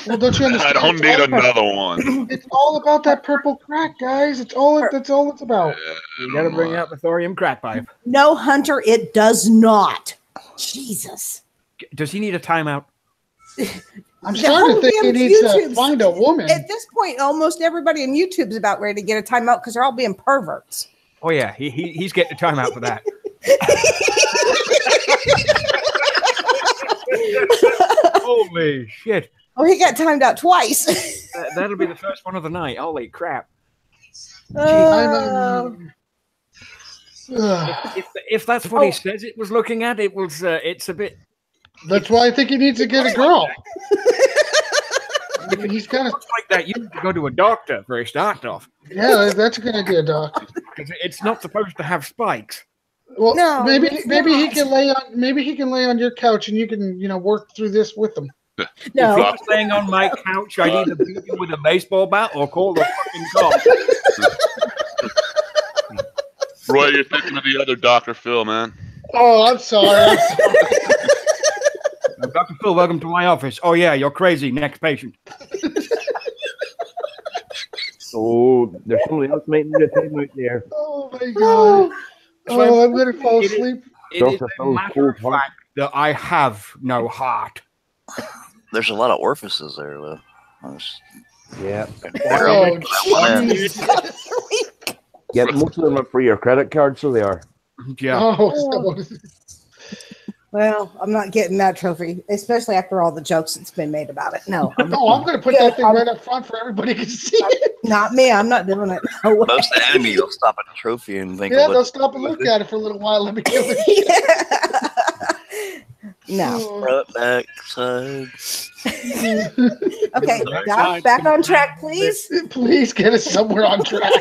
Well, don't you understand? I don't need another one. It's all about that purple crack, guys. That's all it's about. You got to bring out the thorium crack pipe. No, Hunter, it does not. Jesus. Does he need a timeout? I'm starting to think he needs to find a woman. At this point, almost everybody on YouTube's about ready to get a timeout because they're all being perverts. Oh yeah, he's getting a timeout for that. Holy shit! Oh, he got timed out twice. That'll be the first one of the night. Holy crap! If that's what he says it was looking at, it was. It's a bit. That's why I think he needs to get a girl. I mean, he's kind of like that. You need to go to a doctor for a start off. Yeah, that's a good idea, Doc. Because it's not supposed to have spikes. Well, no, maybe he can lay on your couch and you can work through this with him. No, if he's laying on my couch, I'd either beat him with a baseball bat or call the fucking cops. Roy, you're thinking of the other Dr. Phil, man. Oh, I'm sorry. Dr. Phil, welcome to my office. Oh yeah, you're crazy. Next patient. Oh, there's somebody else making the time out there. Oh my god. Oh, I'm gonna fall asleep. It is a matter of fact that I have no heart. There's a lot of orifices there, though. Yeah. Oh, yeah, most of them are for your credit card, so they are. Yeah. Oh. Well, I'm not getting that trophy, especially after all the jokes that's been made about it. No. I'm going to put that thing right up front for everybody to see it. Not me. I'm not doing it. No way. Most of the enemy will stop at the trophy and think. Yeah, they'll stop and look at it for a little while. Let me kill it. No. Front, back, side. Okay, Doc, back on track, please. Please get us somewhere on track.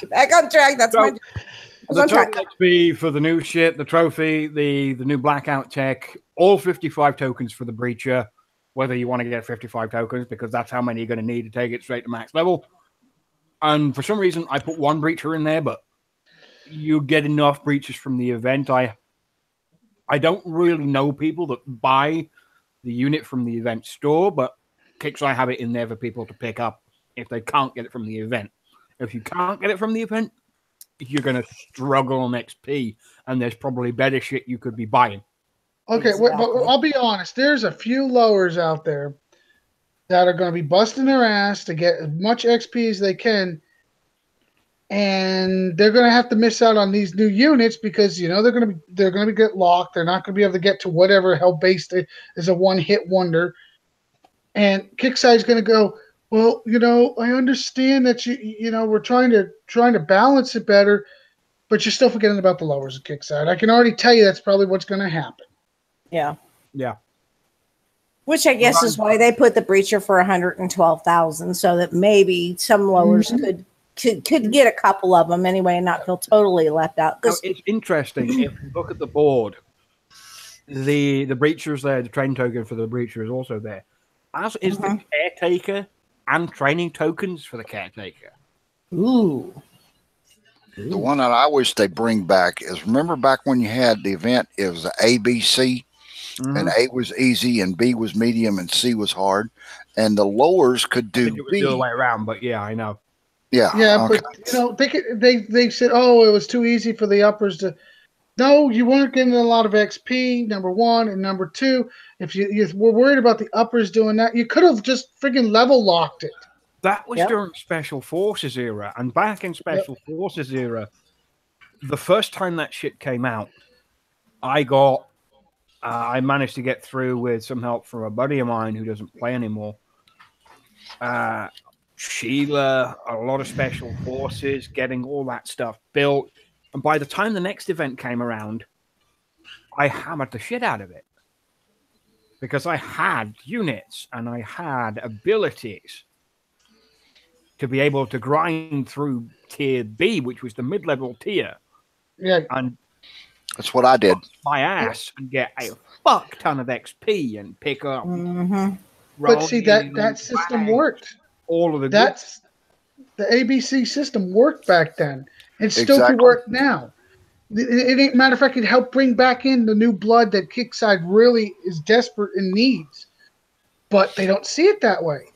Back on track. That's my. The total XP for the new shit, the trophy, the new blackout tech, all 55 tokens for the breacher, whether you want to get 55 tokens, because that's how many you're going to need to take it straight to max level. And for some reason, I put one breacher in there, but you get enough breachers from the event. I don't really know people that buy the unit from the event store, but Kixeyes have it in there for people to pick up if they can't get it from the event. If you can't get it from the event, you're going to struggle on XP, and there's probably better shit you could be buying. Okay, but I'll be honest. There's a few lowers out there that are going to be busting their ass to get as much XP as they can, and they're going to have to miss out on these new units because they're going to get locked. They're not going to be able to get to whatever hell base is a one-hit wonder, and Kixeyes is going to go. Well, I understand that we're trying to balance it better, but you're still forgetting about the lowers of Kixeyes. I can already tell you that's probably what's going to happen. Yeah. Yeah. Which I guess is why they put the breacher for 112,000, so that maybe some lowers could get a couple of them anyway and not feel totally left out. Now, it's interesting if you look at the board. The breacher's there. The train token for the breacher is also there. As is the caretaker. And training tokens for the caretaker. Ooh. The one that I wish they bring back is, remember back when you had the event, it was A, B, C, and A was easy, and B was medium, and C was hard, and the lowers could do B. The other way around, but yeah, I know. Yeah. Yeah, okay. But they said, oh, it was too easy for the uppers to. No, you weren't getting a lot of XP, number one, and number two, if you were worried about the uppers doing that, you could have just freaking level locked it. That was during Special Forces era, and back in Special Forces era, the first time that shit came out, I managed to get through with some help from a buddy of mine who doesn't play anymore. Sheila, a lot of Special Forces, getting all that stuff built. And by the time the next event came around, I hammered the shit out of it. Because I had units and I had abilities to be able to grind through tier B, which was the mid-level tier. Yeah. And that's what I did. My ass and get a fuck ton of XP and pick up. But see, that system worked. All of the the ABC system worked back then. It still could work now. It ain't, matter of fact, it helped bring back in the new blood that Kixeyes really is desperate and needs. but they don't see it that way.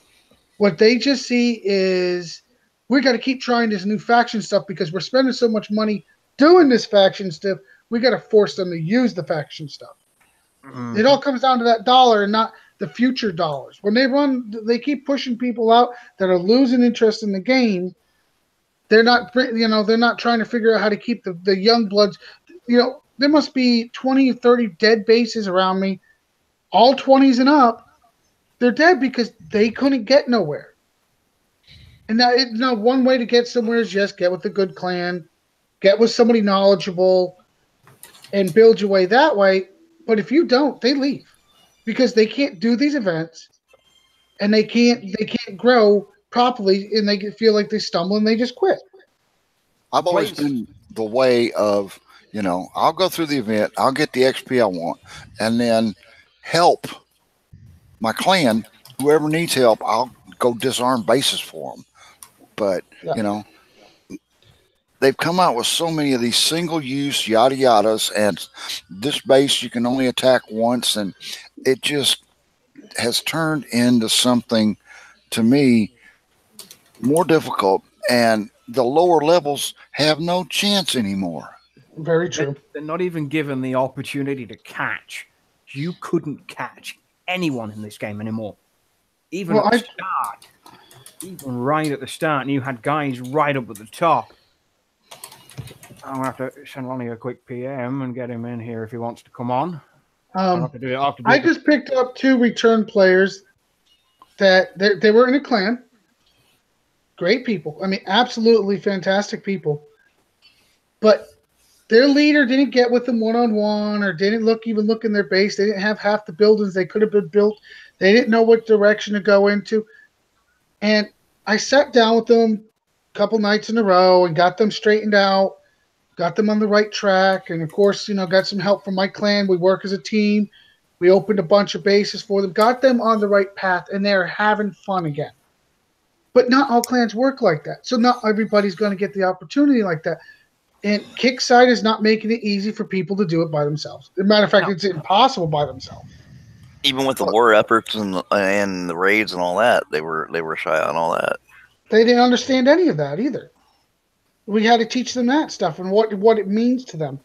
What they just see is we got to keep trying this new faction stuff because we're spending so much money doing this faction stuff. We got to force them to use the faction stuff. It all comes down to that dollar and not the future dollars. When they keep pushing people out that are losing interest in the game. They're not, they're not trying to figure out how to keep the young bloods. There must be 20 or 30 dead bases around me, all 20s and up. They're dead because they couldn't get nowhere. And now, one way to get somewhere is just get with a good clan, get with somebody knowledgeable, and build your way that way. But if you don't, they leave because they can't do these events, and they can't grow properly, and they feel like they stumble and they just quit. I've always been the way of, I'll go through the event, I'll get the XP I want, and then help my clan. Whoever needs help, I'll go disarm bases for them. But, they've come out with so many of these single-use yada yadas, and this base you can only attack once, and it just has turned into something, to me, more difficult, and the lower levels have no chance anymore. Very true. They're not even given the opportunity to catch. You couldn't catch anyone in this game anymore. Even at the start. Even right at the start, and you had guys right up at the top. I'm going to have to send Lonnie a quick PM and get him in here if he wants to come on. I just picked up 2 return players that they were in a clan. Great people. I mean, absolutely fantastic people. But their leader didn't get with them one-on-one or didn't even look in their base. They didn't have half the buildings they could have been built. They didn't know what direction to go into. And I sat down with them a couple nights in a row and got them straightened out, got them on the right track, and, of course, got some help from my clan. We work as a team. We opened a bunch of bases for them, got them on the right path, and they're having fun again. But not all clans work like that. So not everybody's going to get the opportunity like that. And Kixeyes is not making it easy for people to do it by themselves. As a matter of fact, it's impossible by themselves. Even with the war efforts and the raids and all that, they were shy on all that. They didn't understand any of that either. We had to teach them that stuff and what it means to them.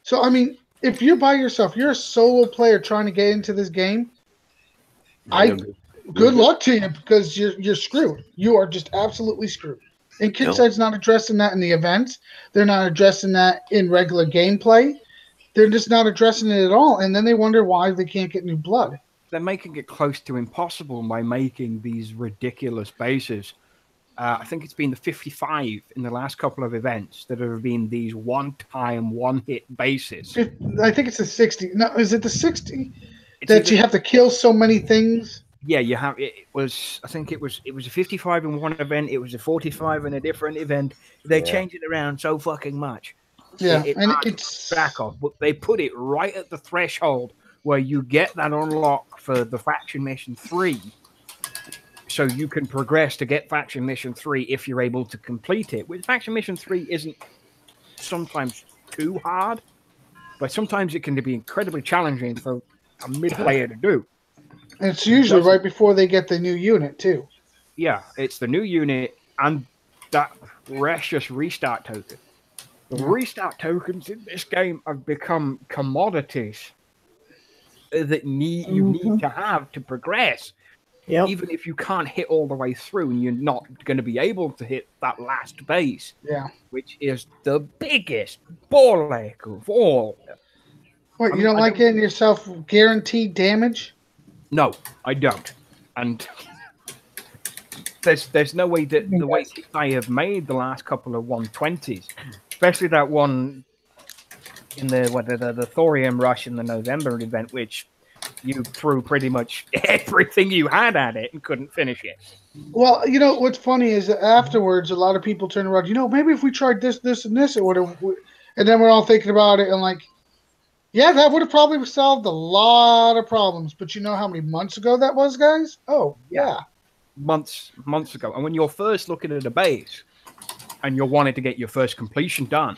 So, I mean, if you're by yourself, you're a solo player trying to get into this game, good luck to you because you're screwed. You are just absolutely screwed. And Kixeyes not addressing that in the events. They're not addressing that in regular gameplay. They're just not addressing it at all. And then they wonder why they can't get new blood. They're making it close to impossible by making these ridiculous bases. I think it's been the 55 in the last couple of events that have been these one-time, one-hit bases. I think it's the 60. No, is it the 60 that you have to kill so many things? Yeah, you have. I think it was a 55 in one event. It was a 45 in a different event. They change it around so fucking much. Yeah, and it's back off, but they put it right at the threshold where you get that unlock for the faction mission 3. So you can progress to get faction mission 3 if you're able to complete it. With faction mission 3 isn't sometimes too hard, but sometimes it can be incredibly challenging for a mid-player to do. And it's usually right before they get the new unit, too. Yeah, it's the new unit and that precious restart token. The restart tokens in this game have become commodities that you need to have to progress. Yep. Even if you can't hit all the way through and you're not going to be able to hit that last base, which is the biggest ball ache of all. What, you don't like getting yourself guaranteed damage? No, I don't. And there's no way that the way I have made the last couple of 120s, especially that one in the Thorium Rush in the November event, which you threw pretty much everything you had at it and couldn't finish it. Well, what's funny is that afterwards, a lot of people turn around, maybe if we tried this, this, and this, it would have. And then we're all thinking about it and like, yeah, that would have probably solved a lot of problems. But you know how many months ago that was, guys? Oh, yeah. Months ago. And when you're first looking at a base and you're wanting to get your first completion done,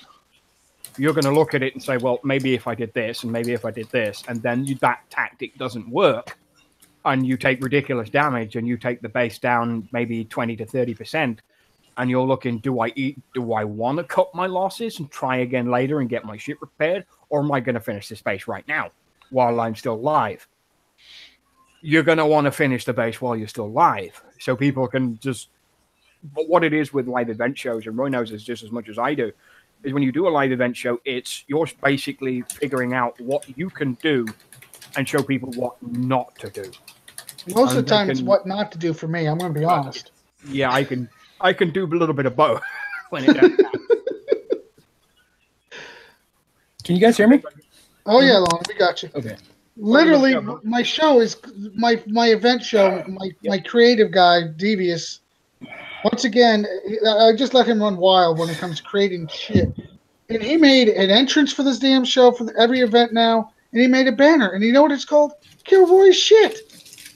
you're going to look at it and say, well, maybe if I did this and maybe if I did this, and then that tactic doesn't work, and you take ridiculous damage, and you take the base down maybe 20 to 30%, and you're looking, do I want to cut my losses and try again later and get my shit repaired, or am I going to finish this base right now while I'm still live? You're going to want to finish the base while you're still live, so people can just. But what it is with live event shows, and Roy knows this just as much as I do, is when you do a live event show, you're basically figuring out what you can do and show people what not to do. Most of the time, it's what not to do for me. I'm going to be honest. Yeah, I can do a little bit of both. When it does. Can you guys hear me? Oh yeah, Lon, we got you. Okay. Literally, my show is my event show. My creative guy, Devious. Once again, I just let him run wild when it comes to creating shit. And he made an entrance for this damn show for every event now, and he made a banner. And you know what it's called? Kill Roy's shit.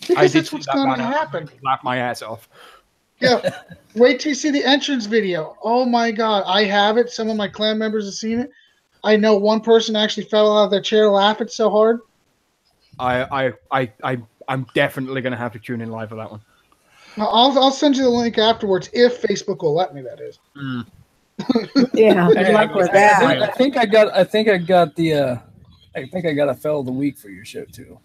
Because that's what's going to happen. Laugh my ass off. Yeah. Wait till you see the entrance video. Oh my God. I have it. Some of my clan members have seen it. I know one person actually fell out of their chair laughing so hard. I'm definitely going to have to tune in live for that one. I'll send you the link afterwards if Facebook will let me. That is. Yeah, good luck with that. I think I got a fail of the week for your show too.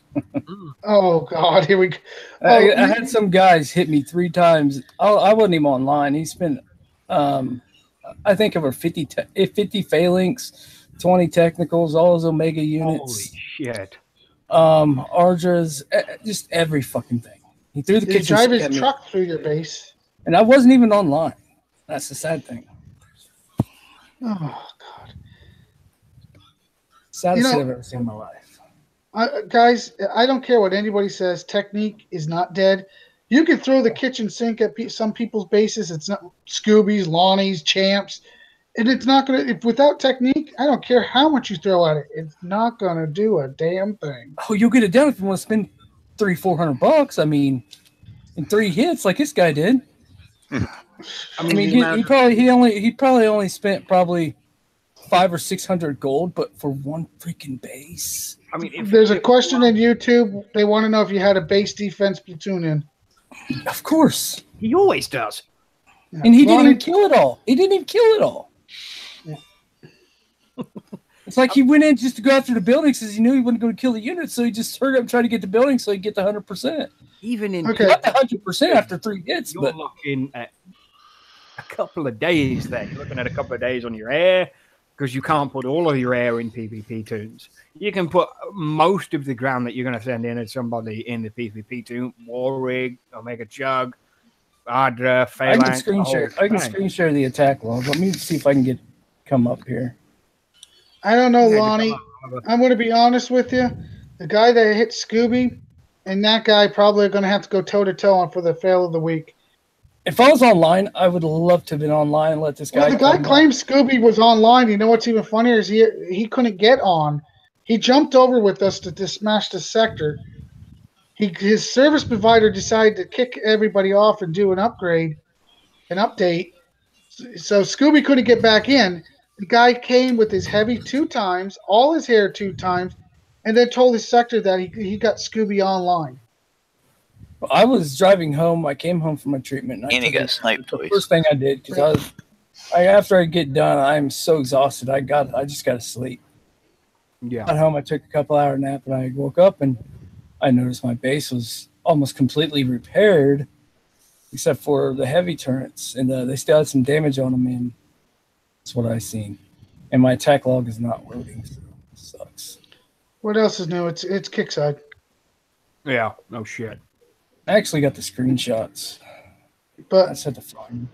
Oh God, here we go. I had some guys hit me 3 times. I wasn't even online. He spent, I think over 50 phalanx, 20 technicals, all those Omega units. Holy shit. Ardras, just every fucking thing. He threw the kitchen. Drive his truck through your base, and I wasn't even online. That's the sad thing. Oh God! Saddest shit I've ever seen in my life. Guys, I don't care what anybody says. Technique is not dead. You can throw the kitchen sink at some people's bases. It's not Scoobies, Lonnies, Champs, and it's not gonna. If without technique, I don't care how much you throw at it. It's not gonna do a damn thing. Oh, you'll get it done if you want to spend $300-400. I mean, in 3 hits, like this guy did. I mean, he probably only spent probably 500 or 600 gold, but for one freaking base. I mean, there's a question in YouTube. They want to know if you had a base defense platoon in. Of course, he always does. Yeah. And he didn't even kill it all. Yeah. It's like he went in just to go after the buildings because he knew he wasn't going to kill the unit, so he just hurried up and tried to get the building so he could get the 100%. Even in not the 100% after 3 hits, you're but looking at a couple of days there. You're looking at a couple of days on your air because you can't put all of your air in PvP tunes. You can put most of the ground that you're going to send in as somebody in the PvP tune. Warrig, Omega Chug, Ardra, Phalanx. I can screen share the attack log. Let me see if I can come up here. I don't know, Lonnie. I'm going to be honest with you. The guy that hit Scooby and that guy probably are going to have to go toe-to-toe for the fail of the week. If I was online, I would love to have been online and let this guy. Well, the guy claims Scooby was online. You know what's even funnier is he couldn't get on. He jumped over with us to smash the sector. His service provider decided to kick everybody off and do an update. So Scooby couldn't get back in. The guy came with his heavy 2 times, all his hair 2 times, and then told his sector that he got Scooby online. Well, I was driving home. I came home from my treatment. And he got sniped twice. First thing I did, because after I get done, I'm so exhausted. I just got to sleep. Yeah. Got home. I took a couple-hour nap, and I woke up, and I noticed my base was almost completely repaired, except for the heavy turrets, and they still had some damage on them, and that's what I seen. And my attack log is not loading, so it sucks. What else is new? It's Kixeyes. Yeah, no shit. I actually got the screenshots, but I said the fine.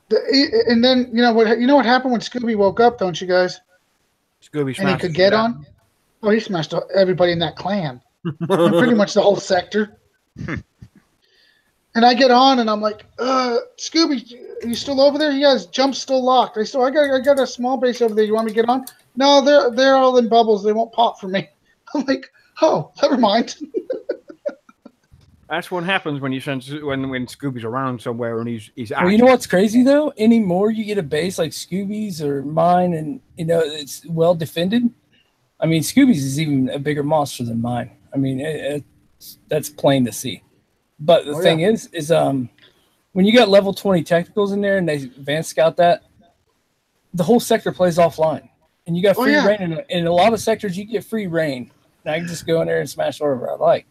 And then you know what happened when Scooby woke up, don't you guys? Scooby and he could get on. Oh, he smashed everybody in that clan, pretty much the whole sector. And I get on, and I'm like, Scooby, are you still over there? He has jumps still locked. I got a small base over there. You want me to get on? No, they're all in bubbles. They won't pop for me. I'm like, oh, never mind. That's what happens when you send when Scooby's around somewhere and he's Well, you know what's crazy though? Anymore you get a base like Scooby's or mine, and it's well defended. I mean, Scooby's is even a bigger monster than mine. I mean, That's plain to see. But the thing is when you got level 20 technicals in there and they advanced scout that, the whole sector plays offline. And you got free reign. In a lot of sectors, you get free reign. And I can just go in there and smash whatever I like.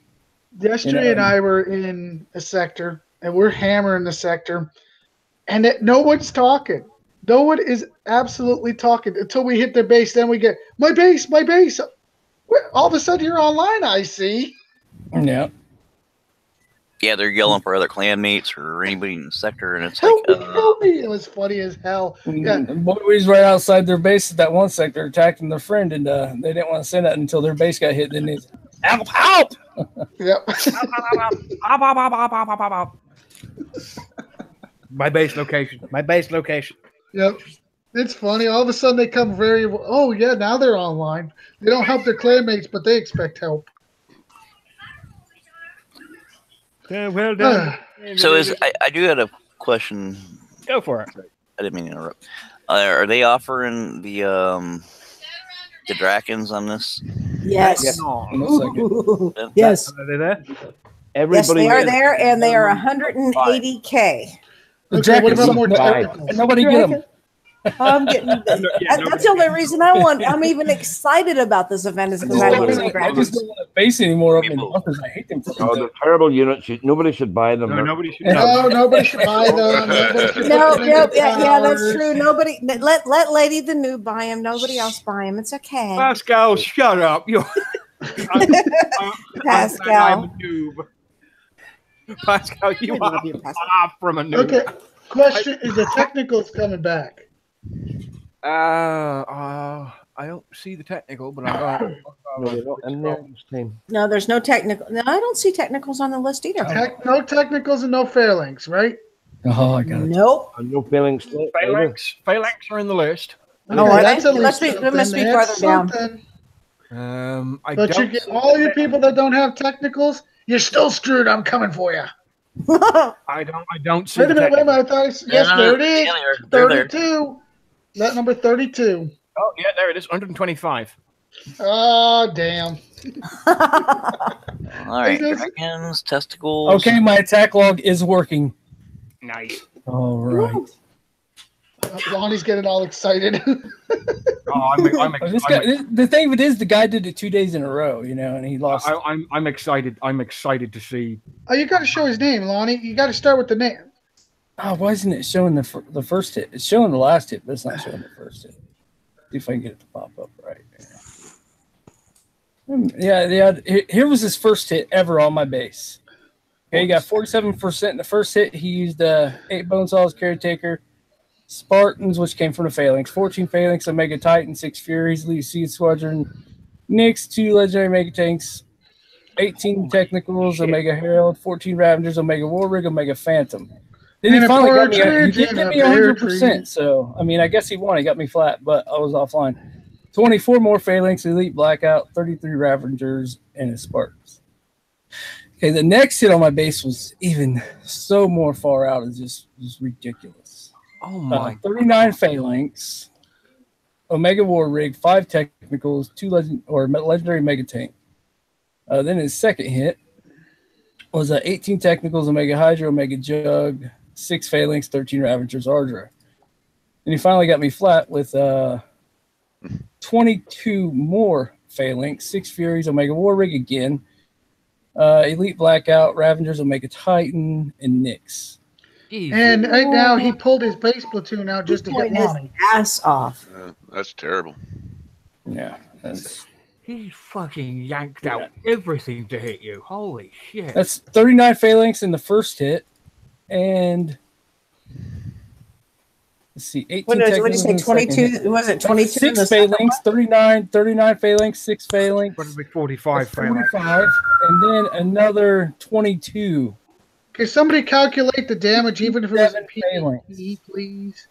Yesterday and I were in a sector, and we're hammering the sector, and no one's talking. No one is absolutely talking until we hit their base. Then we get, my base, my base. All of a sudden, you're online, I see. Yeah. Yeah, they're yelling for other clanmates or anybody in the sector, and it's help me. It was funny as hell. Yeah. Boys right outside their base at that one sector attacking their friend, and they didn't want to say that until their base got hit. Then they help! Yep. My base location. My base location. Yep. It's funny. All of a sudden they come now they're online. They don't help their clanmates, but they expect help. Yeah, well done. So I do have a question. Go for it. I didn't mean to interrupt. Are they offering the Drakens on this? Yes. Yes. Yes. Are they there? Yes, they are there, and they are 180K. Okay, what about more Nobody get them. I'm getting. That's the only reason I'm even excited about this event is because I want some I graphics. just don't want to base anymore of them because I hate them. Oh, they're terrible units. Nobody should buy them. No, nobody should. No, nobody should buy them. Yeah, that's true. Nobody let Lady the Noob buy him. Nobody else buy him. It's okay. Pascal, shut up. Pascal. I'm a noob. Pascal, you are far from a noob. Okay. Question: is the technicals coming back? I don't see the technical, but I'm going. No, there's no technical. No, I don't see technicals on the list either. No technicals and no phalanx, right? Oh, I got it. Nope. No phalanx. Phalanx are in the list. Okay, oh, it must be farther down. But you get all you people that don't have technicals, you're still screwed. I'm coming for you. I don't see. Wait a minute. I thought there it is. 32. That number 32. Oh yeah, there it is. 125. Oh damn. All right, dragons, testicles. Okay, my attack log is working. Nice. All right. Lonnie's getting all excited. The thing of it is, the guy did it 2 days in a row, and he lost. I'm excited. I'm excited to see. Oh, you got to show his name, Lonnie. You got to start with the name. Oh, why isn't it showing the first hit? It's showing the last hit, but it's not showing the first hit. See if I can get it to pop up right there. Yeah. Here was his first hit ever on my base. Okay, he got 47% in the first hit. He used 8 Bonesaws, Caretaker, Spartans, which came from the Phalanx, 14 Phalanx, Omega Titan, 6 Furies, Lead Seed Squadron, Nyx, 2 Legendary Mega Tanks, 18 Technicals, Omega Herald, 14 Ravengers, Omega War Rig, Omega Phantom. Then he finally got me. He did get me 100%. So I guess he won. He got me flat, but I was offline. 24 more Phalanx, Elite Blackout, 33 Ravengers, and his Spartans. Okay, the next hit on my base was even so more far out. It's just ridiculous. Oh my! 39 Phalanx, Omega War Rig, 5 Technicals, 2 Legendary Mega Tank. Then his second hit was 18 Technicals, Omega Hydra, Omega Jug, 6 Phalanx, 13 Ravengers, Ardra. And he finally got me flat with 22 more Phalanx, 6 Furies, Omega War Rig again, Elite Blackout, Ravengers, Omega Titan, and Nyx. And right now he pulled his base platoon out just to get Lonnie. Ass off. That's terrible. Yeah. He fucking yanked out everything to hit you. Holy shit. That's 39 Phalanx in the first hit. And let's see, 18 what did you say? 22? Was it 22? 6 Phalanx, 39 Phalanx, 6 Phalanx. What would be 45 Phalanx? 45, and then another 22. Can somebody calculate the damage, even if it was in PvP, please?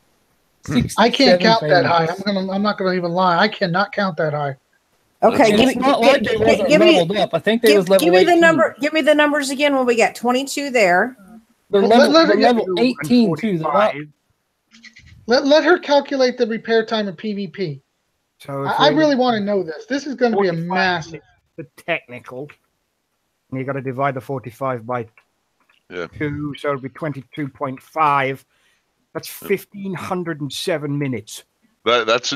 I can't count that high. I'm not gonna even lie. I cannot count that high. Okay, it's not like they wasn't leveled up. I think they was level 18. Give me the numbers again when we got 22 there. They're level 18 too. Let her calculate the repair time in PvP. So I really want to know this. This is going to be a massive. The technical. And you got to divide the 45 by Yeah. 2, so it'll be 22.5. That's 1,507 minutes. That's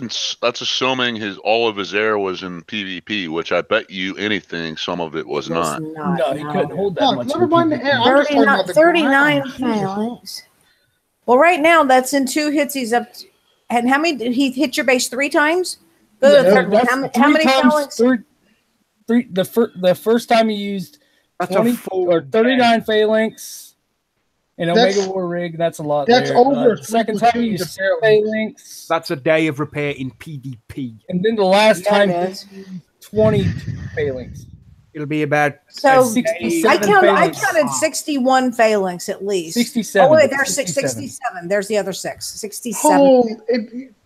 assuming all of his air was in PvP, which I bet you anything some of it was not. No, he couldn't hold that much. Never mind the PvP. air. I'm just talking about the 39 ground. phalanx. Well, right now that's in 2 hits. He's up. And how many did he hit your base 3 times? Go to the third one. How many phalanx? The first time he used 20 or 39 phalanx. And Omega War rig, that's a lot. That's there. over. The second time you used phalanx. That's a day of repair in PvP. And then the last time, 20 phalanx. It'll be about So 67 I phalanx. counted 61 phalanx at least. 67. Oh wait, there's 67. There's the other 6. 67. Oh,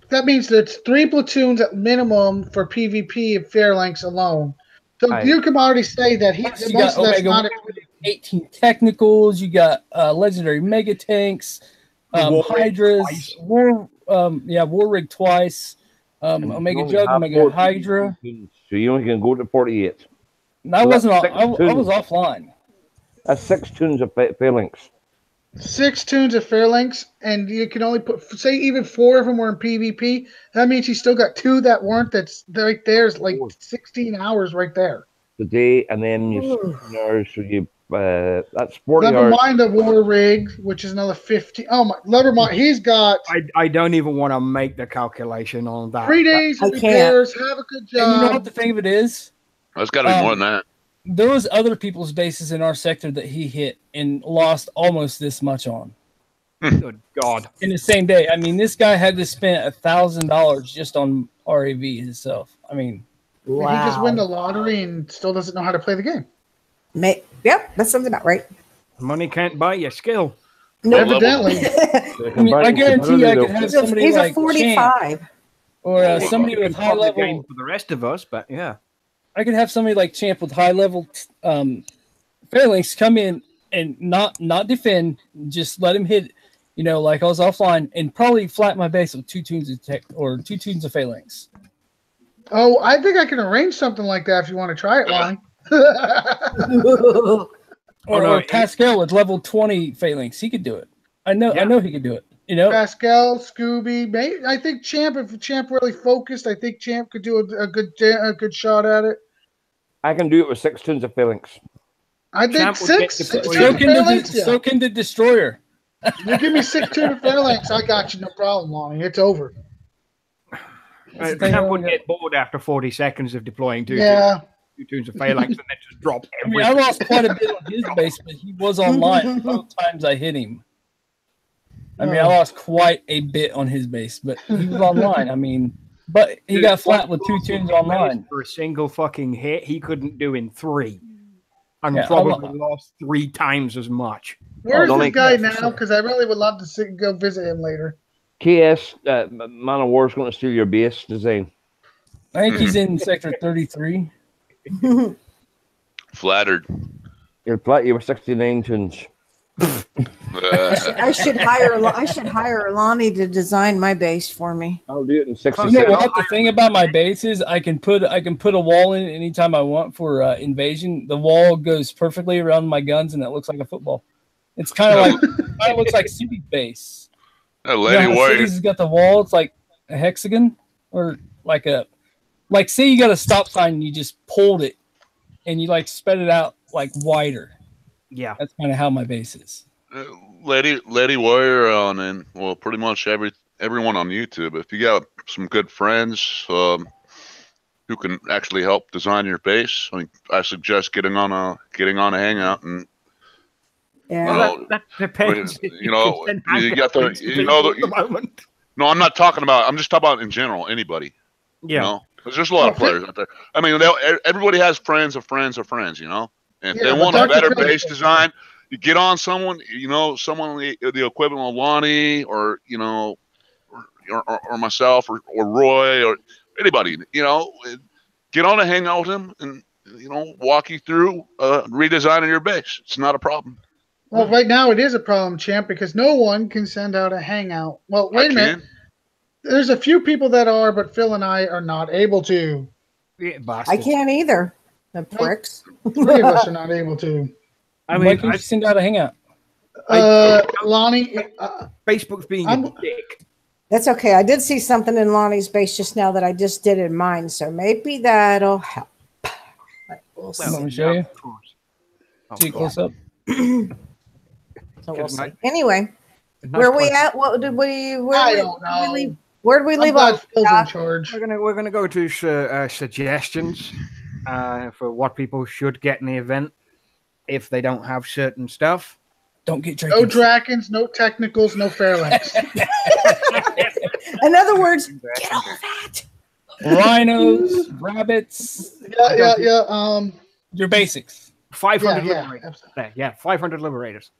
that means that's 3 platoons at minimum for PvP and phalanx alone. So you can already say that You got Omega not 18 technicals. You got legendary mega tanks, hydras, war rig twice, Omega Jug, Omega Hydra. So you only can go to 48. I was offline. That's 6 tunes of phalanx. 6 tunes of phalanx, and you can only put, say, even 4 of them were in PvP. That means you still got 2 that weren't. That's right there's like 16 hours right there. The day, and then you hours, so you that's 40 Never hours. mind the war rig, which is another 50. Oh my, never mind. He's got. I don't even want to make the calculation on that. 3 days of repairs. Have a good job. And you know what the thing of it is? That's got to be more than that. There was other people's bases in our sector that he hit and lost almost this much on. Good God! In the same day, I mean, this guy had to spend $1,000 just on RAV himself. I mean, He just win the lottery and still doesn't know how to play the game. Yep, that sounds about right. Money can't buy your skill. No, evidently. I guarantee I could have somebody he's like a 45. Champ, or somebody with high level for the rest of us, but yeah. I could have somebody like Champ with high level phalanx come in and not defend, just let him hit, like I was offline, and probably flat my base with 2 tunes of tech or 2 tunes of phalanx. Oh, I think I can arrange something like that if you want to try it, Lonnie. or Pascal with level 20 phalanx, he could do it. I know he could do it. Pascal, Scooby, I think Champ. If Champ really focused, I think Champ could do a good shot at it. I can do it with 6 tunes of phalanx. I think 6. So can the destroyer. You give me 6 tunes of phalanx, I got you, no problem, Lonnie. It's over. Champ would get bored after 40 seconds of deploying 2 tunes of phalanx and then just drop everything. I lost quite a bit on his base, but he was online both times I hit him. I lost quite a bit on his base, but he was online. But he got flat with 2 tunes online. For a single fucking hit, he couldn't do in 3. And probably lost 3 times as much. Where's this guy now? Because I really would love to go visit him later. KS, Man of War is going to steal your base design. I think he's in Sector 33. Flattered. You're flat. You were 69 tunes. I should hire Lonnie to design my base for me. I'll do it in 60 seconds. You know what the thing about my base is? I can put a wall in anytime I want for invasion. The wall goes perfectly around my guns, and it looks like a football. It's kind of looks like City's base. Lady Warrior. City's got the wall. It's like a hexagon, or like say you got a stop sign and you just pulled it, and you spread it out wider. Yeah, that's kind of how my base is. Lady Warrior and pretty much everyone on YouTube. If you got some good friends who can actually help design your base, I suggest getting on a hangout and. Yeah, that depends. You got the moment. No, I'm not talking about. I'm just talking about in general. Anybody. Yeah. There's just a lot of players out there. Everybody has friends of friends of friends. And if they want a better base design, you get on someone. Someone the equivalent of Lonnie, or or myself, or Roy, or anybody. Get on a hangout with him, and walk you through redesigning your base. It's not a problem. Well, right now it is a problem, Champ, because no one can send out a hangout. Well, wait a minute. There's a few people that are, but Phil and I are not able to. I can't either. The pricks. 3 of us are not able to. I Why mean, can't you send out a hangout? Lonnie, Facebook's being a dick. That's okay. I did see something in Lonnie's base just now that I just did in mine, so maybe that'll help. We'll see. Let me show you. Of course. See it close up. So we'll see. Anyway, Nice where we question. at? What did we? I don't know. Where did we leave I'm glad off? Phil's in Doc? charge. We're gonna go to suggestions for what people should get in the event if they don't have certain stuff. Don't get No drakens. Drakens, no technicals, no Fairlinks. In other words, get all that. Rhinos, rabbits, Yeah. your basics. 500 Yeah, liberators. Yeah, 500 liberators.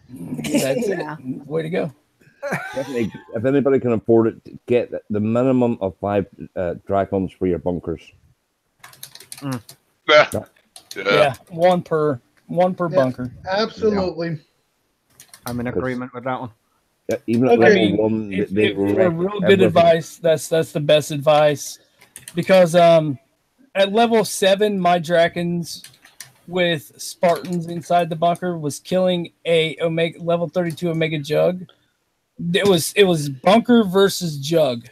That's Yeah. it. Way to go. Definitely, if anybody can afford it, get the minimum of 5 dragons for your bunkers. Yeah, one per bunker. Absolutely. I'm in agreement with that one. Yeah, even at Okay. level I mean, 1, if they for wreck real good everything. advice, that's the best advice. Because at level 7, my Drakens with Spartans inside the bunker was killing a Omega level 32 Omega Jug. It was bunker versus Jug.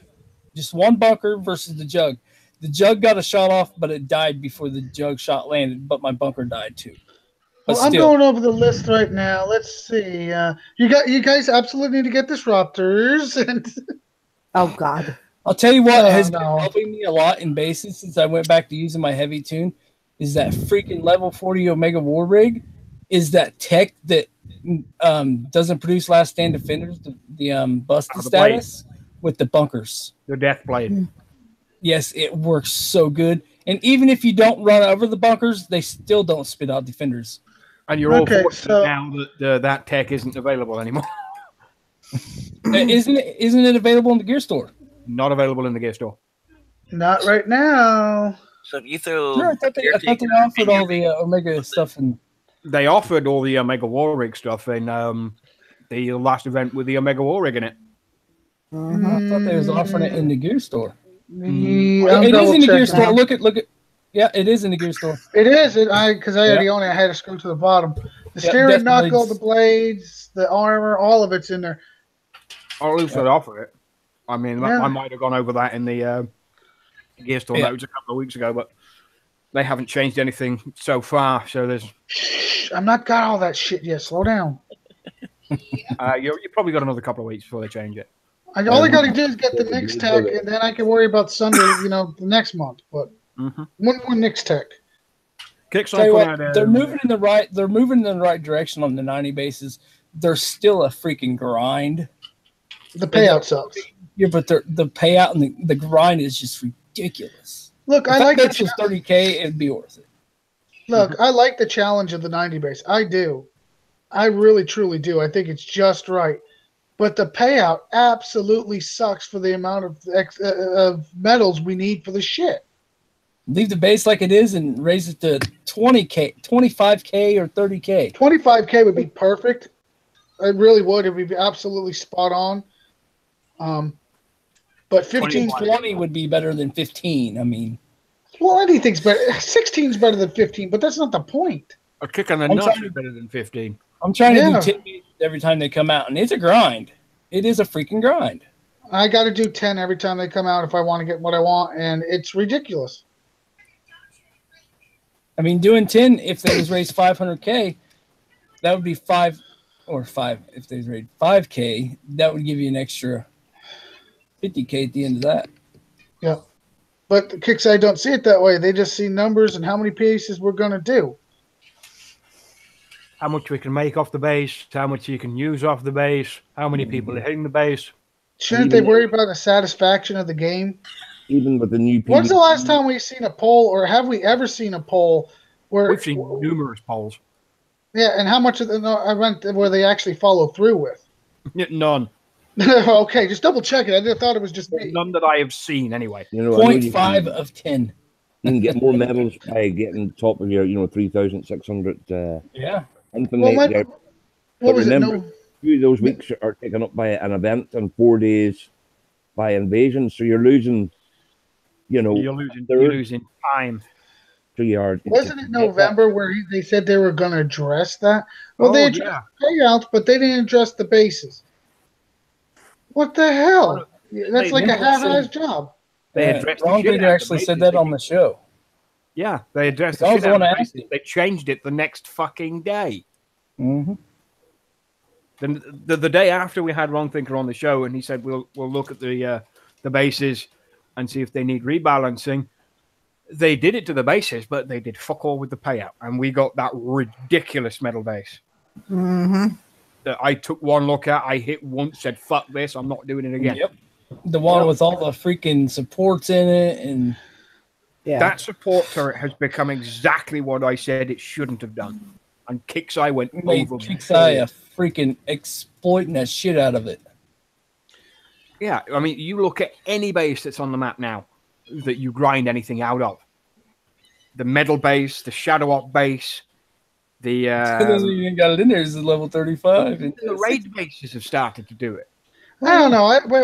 Just one bunker versus the Jug. The Jug got a shot off, but it died before the Jug shot landed, but my bunker died too. But Well, I'm still, going over the list right now. Let's see. You guys absolutely need to get disruptors. And Oh God. I'll tell you what Oh, has no. been helping me a lot in bases since I went back to using my heavy tune is that freaking level 40 Omega War Rig is that tech that doesn't produce last stand defenders, the busted the blade. status with the bunkers. The death blade. Yes, it works so good. And even if you don't run over the bunkers, they still don't spit out defenders. And you're all Okay, fortunate so- now that that tech isn't available anymore. Isn't it available in the gear store? Not available in the gear store. not right now. So if you throw, Sure, I thought they offered all the Omega stuff and They offered all the Omega War Rig stuff in the last event with the Omega War Rig in it. I thought they was offering it in the gear store. Yeah, I'm It is in the gear double-checking. store. Look at. Yeah, it is in the gear store. It is. Because I already own it. I had to screw to the bottom. The Yeah, steering death knuckle, blades. the blades, the armor, all of it's in there. Or at least they offer it. I mean, Yeah. I might have gone over that in the gear store. Yeah. That was a couple of weeks ago, but they haven't changed anything so far. So there's Shh, I'm not got all that shit yet. Slow down. you probably got another couple of weeks before they change it. All I got to do is get the Nix Tech, and then I can worry about Sunday, the next month. But one more Nix Tech. Kicks Tell you on what, out, they're moving in the right. They're moving in the right direction on the 90 bases. They're still a freaking grind. The payout sucks. Yeah, but the payout and the grind is just ridiculous. Look, If I that like base the was 30K, it'd be worth it. Look, I like the challenge of the 90 base. I do. I really, truly do. I think it's just right. But the payout absolutely sucks for the amount of medals we need for the shit. Leave the base like it is and raise it to 20K, 25K, or 30K. 25K would be perfect. It really would. It would be absolutely spot on. But 15, 20 would be better than 15. I mean, well, anything's better. 16 is better than 15, but that's not the point. A kick on the I'm nuts trying is better than 15. I'm trying Yeah. to do 10 bases every time they come out, and it's a grind. It is a freaking grind. I got to do 10 every time they come out if I want to get what I want, and it's ridiculous. I mean, doing 10, if they was raised 500K, that would be 5. If they was raised 5K, that would give you an extra 50K at the end of that. Yeah. But the Kixeyes don't see it that way. They just see numbers and how many pieces we're going to do. How much we can make off the base, how much you can use off the base, how many people are hitting the base. Shouldn't they worry about the satisfaction of the game? Even with the new When's the last time we've seen a poll, or have we ever seen a poll where We've seen numerous polls. Yeah, and how much of the I went where they actually follow through with? None. Okay, just double check it. I thought it was just me. None that I have seen anyway. You know, I know you 0.5 of 10. You can get more medals by getting top of your, 3,600 Yeah. infinite. Well, yeah. what But was remember, it? No, 2 of those weeks are taken up by an event and 4 days by invasion. So you're losing, You're losing time. 3 yards. Wasn't it November where they said they were going to address that? Well, they addressed payouts, but they didn't address the bases. What the hell? That's like a half-assed job. They addressed Ron the shit Digger actually said that on the show. Yeah, they addressed the shit out of the bases. They changed it the next fucking day. Mm-hmm. Then the day after we had Ron Thinker on the show, and he said we'll look at the bases and see if they need rebalancing. They did it to the bases, but they did fuck all with the payout, and we got that ridiculous metal base. Mm-hmm. That I took one look at, I hit once, said fuck this, I'm not doing it again. Yep. The one with all the freaking supports in it, and that support turret has become exactly what I said it shouldn't have done. And Kixeye went over. Kixeye freaking exploiting that shit out of it. Yeah, I mean, you look at any base that's on the map now that you grind anything out of. The metal base, the shadow op base, the you even got it in there is level 35. And the raid bases have started to do it. I don't know. Wait.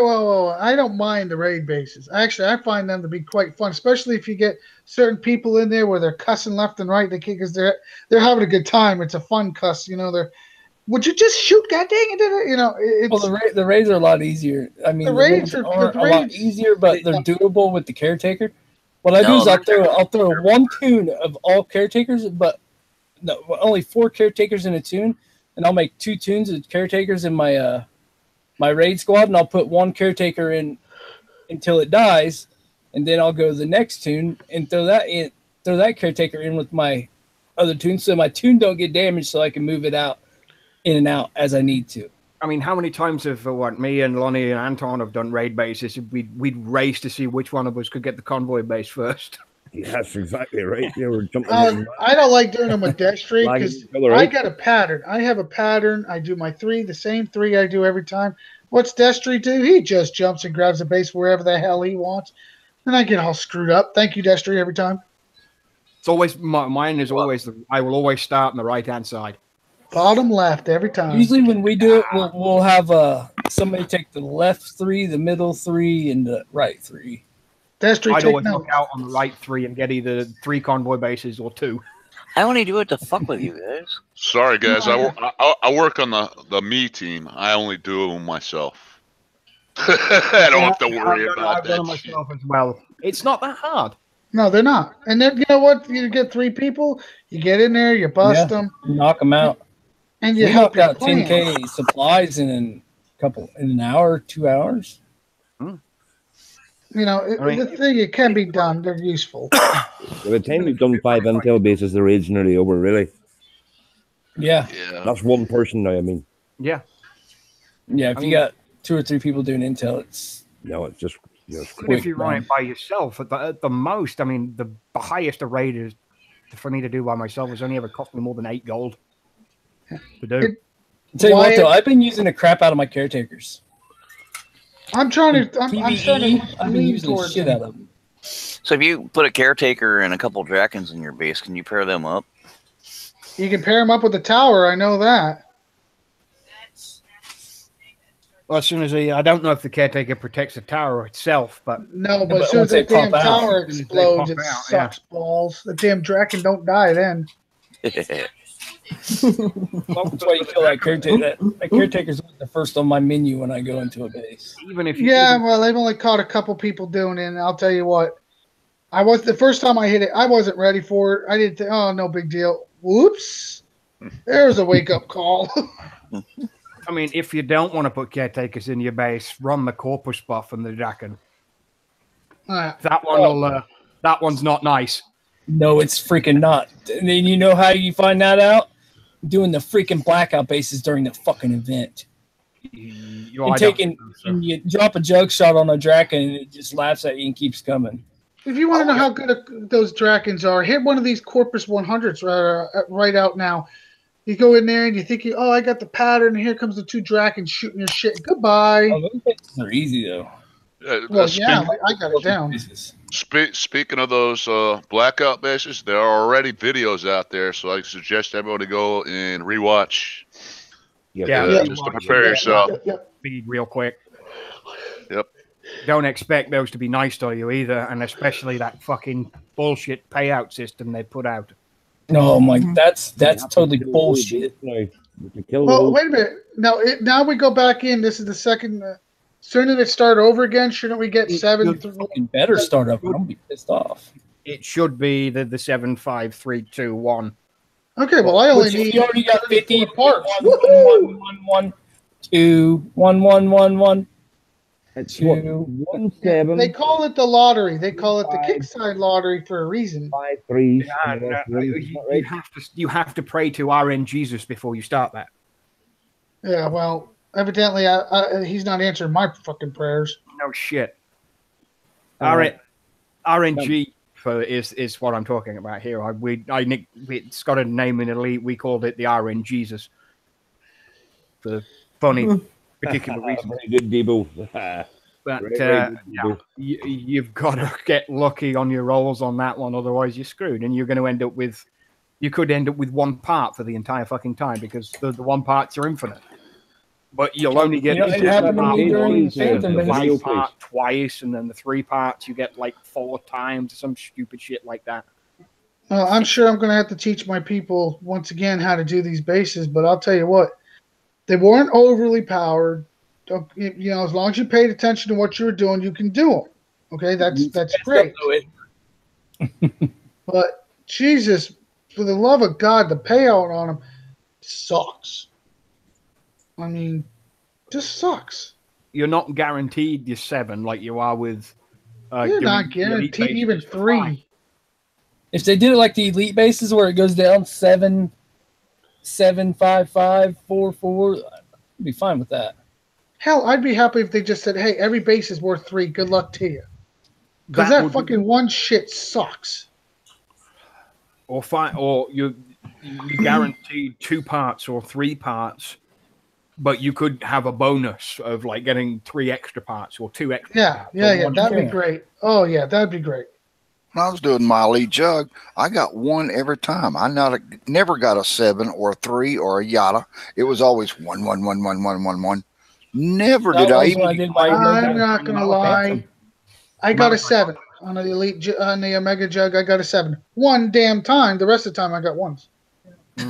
I don't mind the raid bases. Actually, I find them to be quite fun, especially if you get certain people in there where they're cussing left and right. Because they're having a good time. It's a fun cuss. You know, would you just shoot? God dang it! You know, well, the raids are a lot easier. I mean, the raids are a lot easier, but they're doable with the caretaker. What I do is I'll throw one tune of all caretakers, but no, only 4 caretakers in a tune, and I'll make 2 tunes of caretakers in my my raid squad, and I'll put 1 caretaker in until it dies, and then I'll go to the next tune and throw that caretaker in with my other tune, so my tune don't get damaged, so I can move it out in and out as I need to. I mean, how many times have me and Lonnie and Anton have done raid bases? We'd race to see which one of us could get the convoy base first. Yeah, that's exactly right. Yeah, we're jumping. I don't like doing them with Destry because I got a pattern. I have a pattern. I do my 3, the same 3 I do every time. What's Destry do? He just jumps and grabs a base wherever the hell he wants, and I get all screwed up. Thank you, Destry, every time. It's always mine is always I will always start on the right hand side. Bottom left every time. Usually when we do it, we'll have somebody take the left 3, the middle 3, and the right 3. I'd always look out on the right 3 and get either 3 convoy bases or 2. I only do it to fuck with you guys. Sorry, guys. I work on the me team. I only do it myself. I don't have to worry about that. I've done it myself as well. It's not that hard. No, they're not. And then you know what? You get 3 people. You get in there. You bust them. Knock them out. And you help out 10K supplies in an hour, 2 hours. You know, the thing, it can be done. They're useful. By the time we've done 5 intel bases, the raid's nearly over, really. Yeah. That's one person now, I mean. Yeah. Yeah, if you got 2 or 3 people doing intel, it's... No, it's just... Even if you run it by yourself, at the most, I mean, the highest a raid is for me to do by myself has only ever cost me more than 8 gold to do. I'll tell you what, though, I've been using the crap out of my caretakers. I'm starting to I've been using the shit out of them. So if you put a caretaker and a couple Drakens in your base, can you pair them up? You can pair them up with the tower. I know that. Well, as soon as I don't know if the caretaker protects the tower itself, but no, but as soon as the damn tower explodes, it sucks balls. The damn Draken don't die then. That's why you kill that caretaker. That caretaker's the first on my menu when I go into a base. Even if well, they've only caught a couple people doing it. And I'll tell you what, the first time I hit it, I wasn't ready for it. I didn't think, oh, no big deal. Whoops, there's a wake up call. I mean, if you don't want to put caretakers in your base, run the Corpus buff and the Draken. That one's not nice. No, it's freaking not. And then you know how you find that out? Doing the freaking blackout bases during the fucking event. You drop a jug shot on a Draken and it just laughs at you and keeps coming. If you want to know how good those Drakens are, hit one of these Corpus 100s right out now. You go in there and you think, oh, I got the pattern, and here comes the 2 Drakens shooting your shit. Goodbye. Oh, those bases are easy, though. Well, yeah, I got it down. Speaking of those blackout bases, there are already videos out there, so I suggest everybody go and rewatch. Yeah, just to prepare yourself. Speed real quick. Yep. don't expect those to be nice to you either, and especially that fucking bullshit payout system they put out. No, that's totally bullshit. Well, wait a minute. Now we go back in. This is the second. Shouldn't it start over again? Shouldn't we get 7? Fucking better start over. I'm gonna be pissed off. It should be the 7, 5, 3, 2, 1. Okay, well I only need. You already got 50 parts. 1, 1, 1, 2, 1, 1, 1, 1. It's 1, 7. They call it the lottery. They call it the Kixeyes lottery for a reason. 5, 3. You have to pray to RN Jesus before you start that. Yeah, well, evidently, he's not answering my fucking prayers. No shit. RNG is what I'm talking about here. It's got a name in Elite. We called it the RN Jesus for funny particular reason. Very good, Debo. But you've got to get lucky on your rolls on that one, otherwise you're screwed, and you're going to end up with. You could end up with one part for the entire fucking time because the one parts are infinite. But you'll only get the 5 part twice, and then the 3 parts you get like 4 times, some stupid shit like that. Well, I'm sure I'm going to have to teach my people once again how to do these bases, but I'll tell you what, they weren't overly powered. As long as you paid attention to what you were doing, you can do them. Okay, that's great. But Jesus, for the love of God, the payout on them sucks. I mean, just sucks. You're not guaranteed your 7 like you are with. You're not guaranteed even 3. If they did it like the elite bases where it goes down 7, 7, 5, 5, 4, 4, I'd be fine with that. Hell, I'd be happy if they just said, "Hey, every base is worth 3. Good luck to you." Because that fucking one shit sucks. Or you guaranteed 2 parts or 3 parts, but you could have a bonus of like getting 3 extra parts or 2 extra. Yeah, that'd be great. Oh yeah, that'd be great. When I was doing my elite jug, I got 1 every time. I never got a 7 or a 3 or a yada. It was always 1, 1, 1, 1, 1, 1, 1. Never did I even. I'm not gonna lie. I got a 7 on the elite on the Omega jug. I got a 7 one damn time. The rest of the time, I got 1s.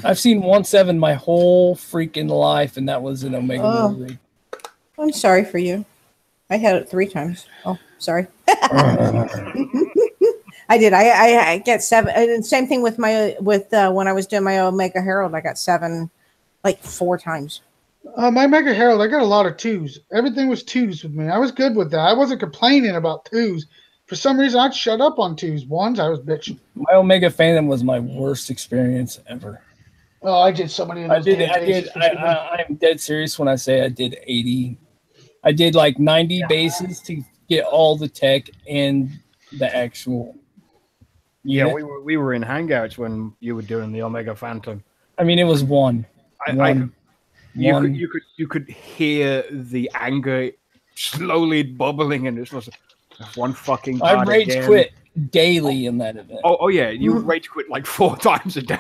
I've seen 1 7 my whole freaking life, and that was an Omega movie. I'm sorry for you. I had it 3 times. Oh, sorry. I did. I get 7. And same thing with when I was doing my Omega Herald. I got 7 like 4 times. My Omega Herald, I got a lot of 2s. Everything was 2s with me. I was good with that. I wasn't complaining about 2s. For some reason, I'd shut up on 2s. 1s, I was bitching. My Omega Phantom was my worst experience ever. Oh, I did so many of those. I'm dead serious when I say I did 80. I did like 90 bases to get all the tech and the actual. Yeah, we were in Hangouts when you were doing the Omega Phantom. I mean, it was 1. You could hear the anger slowly bubbling, and this was one fucking. I rage quit daily in that event. Oh yeah, you rage quit like 4 times a day.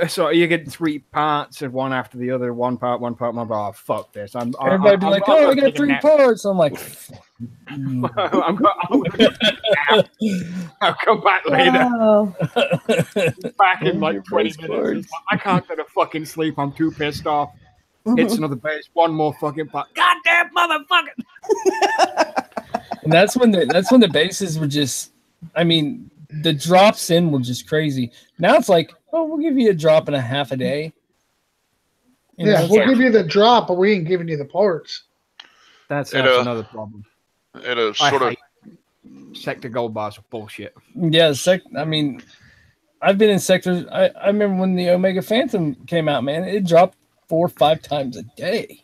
So you get 3 parts and one after the other, 1 part, 1 part, 1 part. Oh, fuck this! Everybody be like, "Oh, I got 3 parts." I'm like, I'll come back later. Oh. Back in like 20 minutes. I can't go to fucking sleep. I'm too pissed off. Hits another base, 1 more fucking part. Goddamn motherfucker! And that's when the bases were just. I mean, the drops in were just crazy. Now it's like, oh, we'll give you a drop and a half a day. We'll give you the drop, but we ain't giving you the parts. That's another problem. Sort of sector gold bars are bullshit. Yeah, I mean, I've been in sectors. I remember when the Omega Phantom came out, man. It dropped 4 or 5 times a day.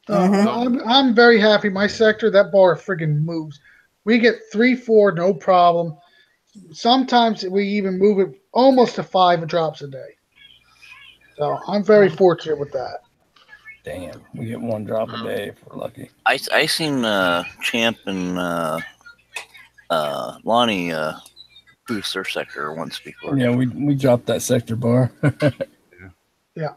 I'm very happy. My sector, that bar friggin' moves. We get 3, 4, no problem. Sometimes we even move it almost to 5 drops a day. So I'm very fortunate with that. Damn, we get 1 drop a day if we're lucky. I seen Champ and Lonnie boost their sector once before. Yeah, we dropped that sector bar. Yeah.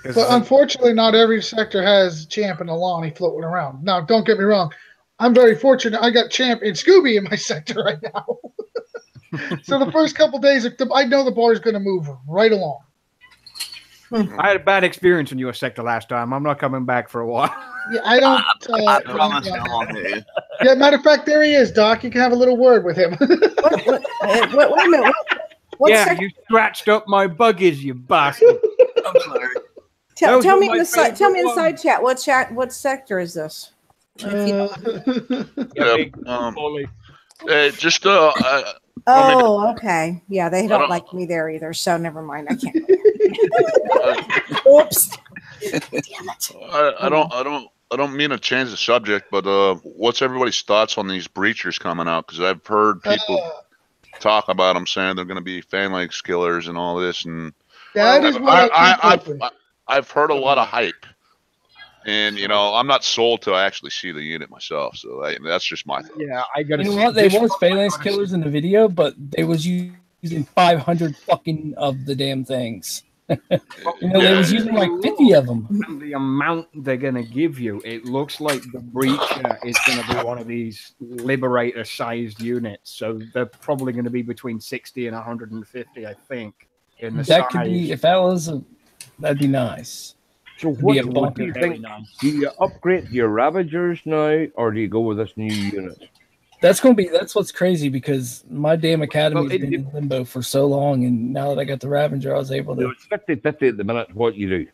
But unfortunately, not every sector has Champ and Lonnie floating around. Now, don't get me wrong. I'm very fortunate. I got Champ and Scooby in my sector right now. So the first couple days, I know the bar is going to move right along. I had a bad experience in your sector last time. I'm not coming back for a while. Yeah, I don't. I promise I won't hit you. Yeah, matter of fact, there he is, Doc. You can have a little word with him. Wait a minute. You scratched up my buggies, you bastard. I'm sorry. Tell me in the side chat. What sector is this? Okay. Yeah, they don't like me there either. So never mind. I can't. Oops. Damn it. I don't mean to change the subject, but what's everybody's thoughts on these breachers coming out? Because I've heard people talk about them saying they're going to be phalanx killers and all this, and that is what I've heard a lot of hype, and I'm not sold till I actually see the unit myself. So that's just my thought. Yeah, I got to. You know what? They was phalanx killers in the video, but they was using 500 fucking of the damn things. They was using like 50 of them. And the amount they're going to give you, it looks like the breacher is going to be one of these Liberator-sized units. So they're probably going to be between 60 and 150, I think. In the that size. Could be, if that was, that'd be nice. So what do you think? Nice. Do you upgrade your Ravagers now, or do you go with this new unit? That's what's crazy, because my damn academy's been in limbo for so long, and now that I got the Ravager, I was able to. It's 50-50 at the minute. What you do?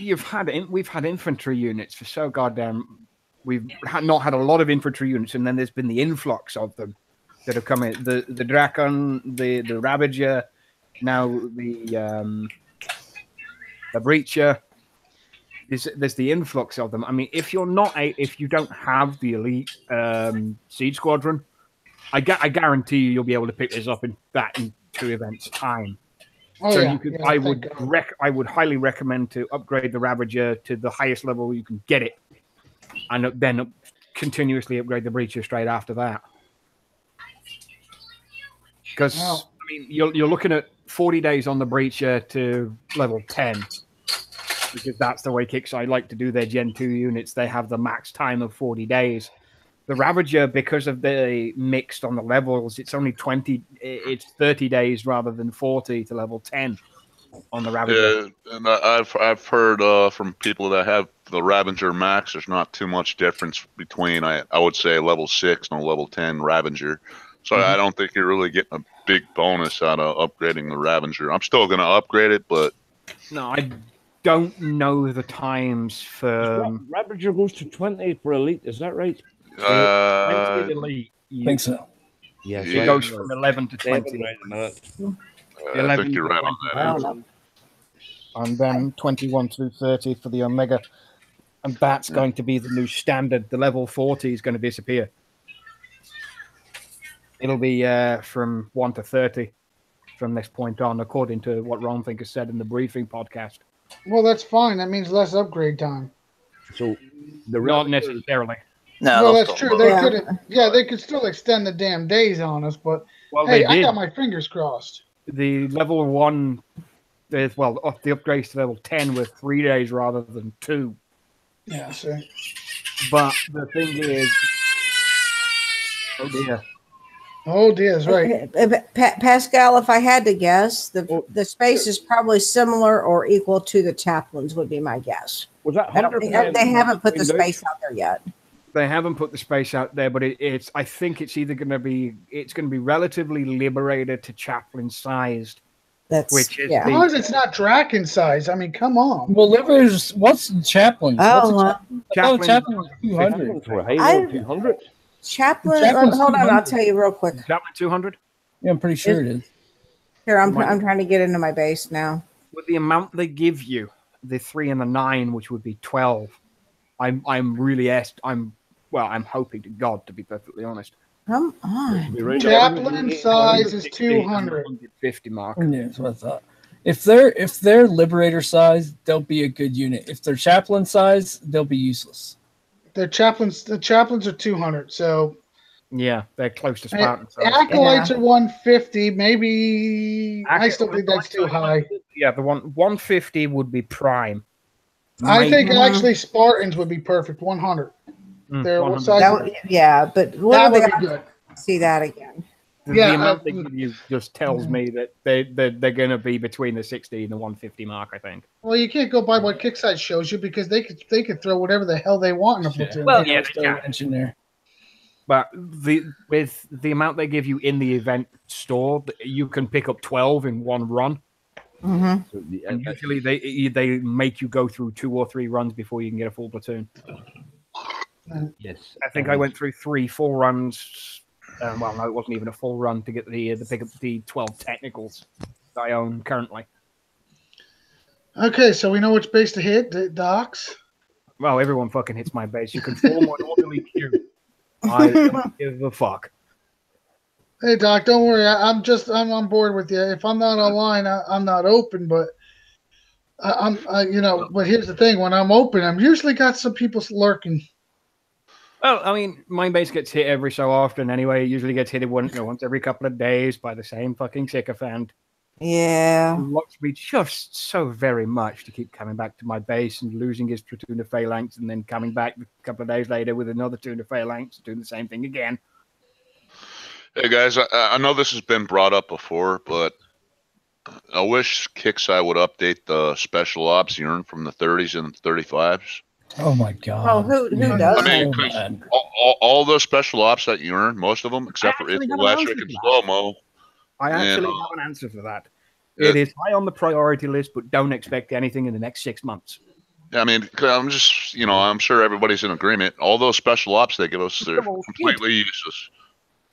We've had infantry units for so goddamn. We've not had a lot of infantry units, and then there's been the influx of them that have come in. The Drakon, the Ravager, now the Breacher. There's the influx of them. I mean, if you don't have the elite siege squadron, I guarantee you'll be able to pick this up in 2 events time. I would highly recommend to upgrade the Ravager to the highest level you can get it, and then continuously upgrade the Breacher straight after that. Because you're looking at 40 days on the Breacher to level 10. Because that's the way Kixeyes like to do their Gen 2 units. They have the max time of 40 days. The Ravager, because of the mixed on the levels, it's 30 days rather than 40 to level 10 on the Ravager. Yeah, and I've heard from people that have the Ravager max, there's not too much difference between, I would say, level 6 and a level 10 Ravager. So I don't think you're really getting a big bonus out of upgrading the Ravager. I'm still going to upgrade it, but... No, I don't know the times for Ravager goes to 20 for elite. Is that right? 20 elite. I think so. Yeah, it goes from 11 to 20. I think you're right on that. And then 21 through 30 for the Omega, and that's going to be the new standard. The level 40 is going to disappear. It'll be from 1 to 30 from this point on, according to what Ron Thinker said in the briefing podcast. Well, that's fine. That means less upgrade time. So, not necessarily. No, well, that's true. They could still extend the damn days on us, but hey, I got my fingers crossed. The level 1, the upgrades to level 10 were 3 days rather than 2. Yeah, see. But the thing is, oh dear. Oh dear, that's right. Pascal, if I had to guess, the space is probably similar or equal to the chaplains, would be my guess. Was that they haven't put the space out there yet. They haven't put the space out there, but it's. I think it's either going to be relatively Liberator to chaplain sized. Which is as long as it's not Draken size. I mean, come on. Well, Liberator's what's the chaplain? Chaplain was 200. 200. Chaplain, hold on, I'll tell you real quick. Chaplain 200? Yeah, I'm pretty sure it is. Here, I'm trying to get into my base now. With the amount they give you, the 3 and the 9, which would be 12, I'm hoping to God, to be perfectly honest. Come on. Chaplain size is 200. 150 mark. Yeah, that's what I thought. If they're Liberator size, they'll be a good unit. If they're chaplain size, they'll be useless. The chaplains are 200, so yeah, they're close to Spartan. Acolytes are 150. Maybe I still think that's too high. Yeah, the 150 would be prime. I think actually Spartans would be perfect. 100. There, 100. so That would, yeah, but that we'll would be be able good. to see that again. The Yeah, amount they give you just tells me that they're going to be between the 60 and the 150 mark, I think. Well, you can't go by what Kixeyes shows you because they could throw whatever the hell they want in a platoon. Well, They yeah, always throw a wrench in there. But with the amount they give you in the event store, you can pick up 12 in one run. Mm-hmm. So And usually they make you go through 2 or 3 runs before you can get a full platoon. yes, I think I went through 3-4 runs. Well, no, it wasn't even a full run to get the pick up the 12 technicals that I own currently. Okay, so we know which base to hit. The docks. Well, everyone fucking hits my base. You can form an orderly queue. I don't give a fuck. Hey, Doc, don't worry. I'm on board with you. If I'm not online, I'm not open. But But here's the thing: when I'm open, I'm usually got some people lurking. Well, I mean, my base gets hit every so often anyway. It usually gets hit once every couple of days by the same fucking sycophant. Yeah. Who likes me just so very much to keep coming back to my base and losing his platoon of phalanx and then coming back a couple of days later with another platoon of phalanx doing the same thing again. Hey guys, I know this has been brought up before, but I wish Kixeye would update the special ops you earn from the 30s and 35s. Oh my god! Oh, who does? I mean, 'cause all those special ops that you earn, most of them, except for actually have an electric answer and to that. slow-mo. I actually have an answer for that. It is high on the priority list, but don't expect anything in the next 6 months. I mean, 'cause I'm just, I'm sure everybody's in agreement. All those special ops they give us, they're completely useless.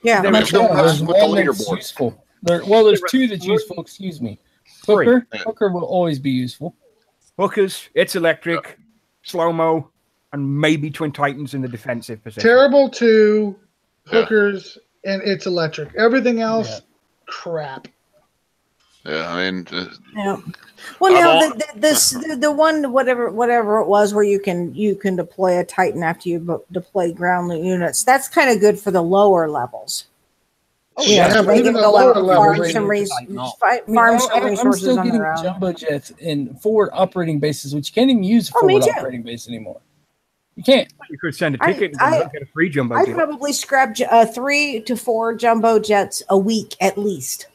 Yeah, There much is no more. mess There's with the one that's leaderboard. useful. There's 2 that's useful. Excuse me. Hooker. Hooker will always be useful. Hookers, it's electric, slow-mo, and maybe Twin Titans in the defensive position. Terrible 2, hookers, and it's electric. Everything else, crap. Yeah, I mean, Yeah. Well, now the one whatever it was where you can deploy a Titan after you deploy ground units. That's kind of good for the lower levels. Oh, You know, yeah, so but they even can the go out lower and levels, farm they some, need farm some I'm resources still on getting their own. jumbo jets in forward operating bases, which you can't even use a Oh, me forward too. operating base anymore. You can't. You could send a ticket and get a free jumbo I jet. probably scrap 3 to 4 jumbo jets a week at least.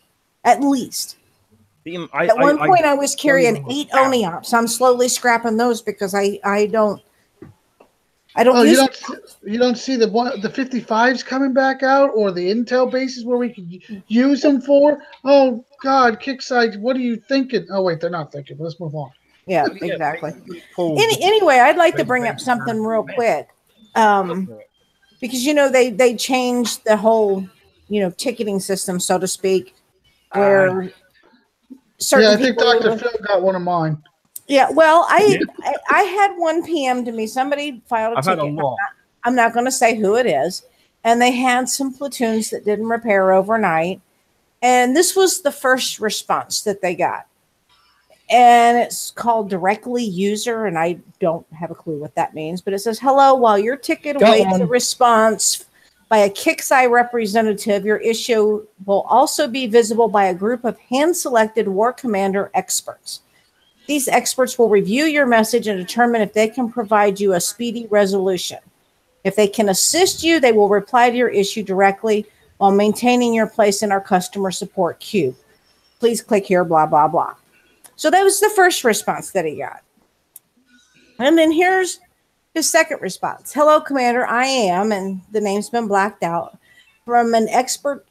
At least. At one point, I was carrying 8 Oni ops. I'm slowly scrapping those because I don't. Oh, you don't see the 55s coming back out or the Intel bases where we could use them for? Oh God, Kixeyes, what are you thinking? Oh wait, they're not thinking. Let's move on. Yeah, exactly. Anyway, I'd like to bring up something real quick, because they changed the whole ticketing system, so to speak, where certain I think people Dr. Phil got one of mine. Yeah, well, I had one PM to me. Somebody filed a I've had ticket. a lot. I'm not going to say who it is, and they had some platoons that didn't repair overnight, and this was the first response that they got. And it's called directly user, and I don't have a clue what that means, but it says, hello, while your ticket awaits a response by a Kixeye representative, your issue will also be visible by a group of hand-selected War Commander experts. These experts will review your message and determine if they can provide you a speedy resolution. If they can assist you, they will reply to your issue directly while maintaining your place in our customer support queue. Please click here, blah, blah, blah. So that was the first response that he got. And then here's his second response. Hello, Commander. I am, and the name's been blacked out, from an expert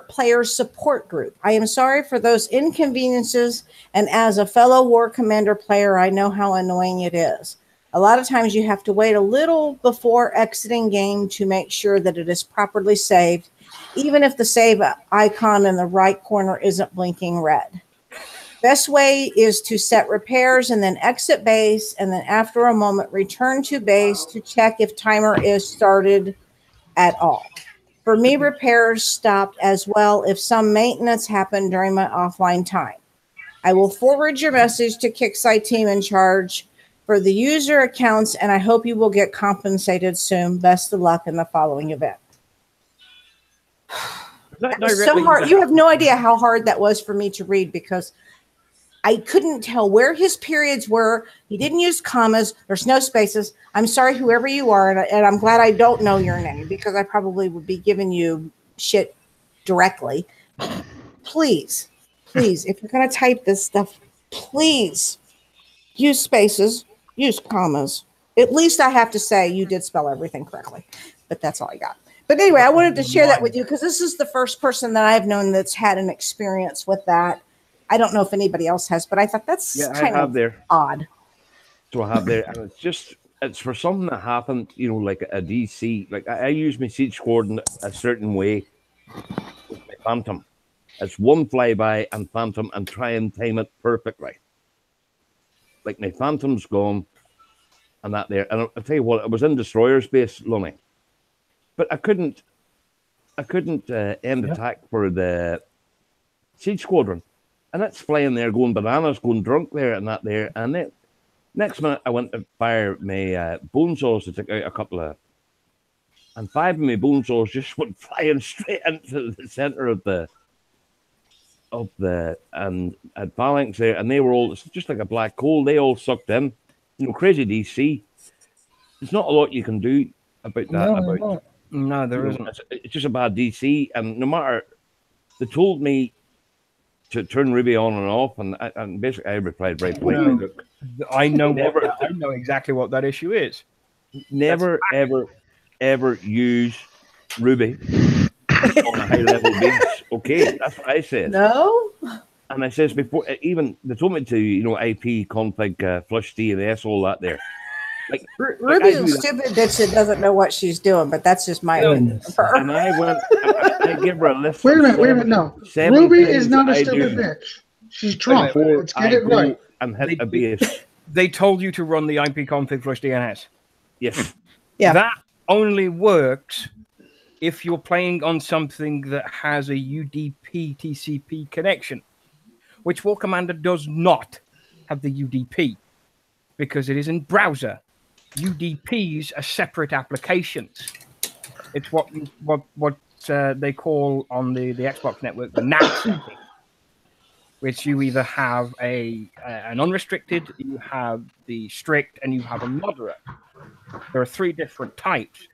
player support group. I am sorry for those inconveniences, and as a fellow War Commander player, I know how annoying it is. A lot of times you have to wait a little before exiting game to make sure that it is properly saved, even if the save icon in the right corner isn't blinking red. Best way is to set repairs and then exit base, and then after a moment return to base to check if timer is started at all. For me, repairs stopped as well if some maintenance happened during my offline time. I will forward your message to Kixeye team in charge for the user accounts, and I hope you will get compensated soon. Best of luck in the following event. That was so hard. You have no idea how hard that was for me to read, because I couldn't tell where his periods were. He didn't use commas. There's no spaces. I'm sorry, whoever you are, and I'm glad I don't know your name because I probably would be giving you shit directly. Please, if you're going to type this stuff, please use spaces, use commas. At least I have to say you did spell everything correctly, but that's all I got. But anyway, I wanted to share that with you because this is the first person that I've known that's had an experience with that. I don't know if anybody else has, but I thought that's kind of odd. So I have there, and it's for something that happened, like a DC. Like I use my siege squad in a certain way with my Phantom. It's one flyby and Phantom and try and time it perfectly. Like my Phantom's gone and that there. And I'll tell you what, it was in Destroyer space, Lunny. But I couldn't end attack for the siege squadron. And it's flying there, going bananas, going drunk there and that there. And then next minute, I went to fire my bone saws to take out a couple of... And 5 of my bone saws just went flying straight into the center of the and at phalanx there. And they were all, it's just like a black hole. They all sucked in. Crazy DC. There's not a lot you can do about that. No, there isn't. It's just a bad DC. And no matter... They told me to turn Ruby on and off, and basically I replied right away. Look, I know exactly what that issue is. Never, ever use Ruby on a high level base. Okay, that's what I said. No. And I says before, even they told me to, IP config flush DNS, all that there. Like Ruby's a stupid bitch that doesn't know what she's doing, but that's just my opinion. And I went, I give her a list. Wait a minute, no. Ruby is not a stupid bitch. She's drunk. Let's get it right. And hit a base. They told you to run the IP config flush DNS. Yes. Yeah. That only works if you're playing on something that has a UDP TCP connection, which War Commander does not have the UDP because it is in browser. UDPs are separate applications. It's what they call on the Xbox network the NAT setting, which you either have an unrestricted, you have the strict, and you have a moderate. There are 3 different types.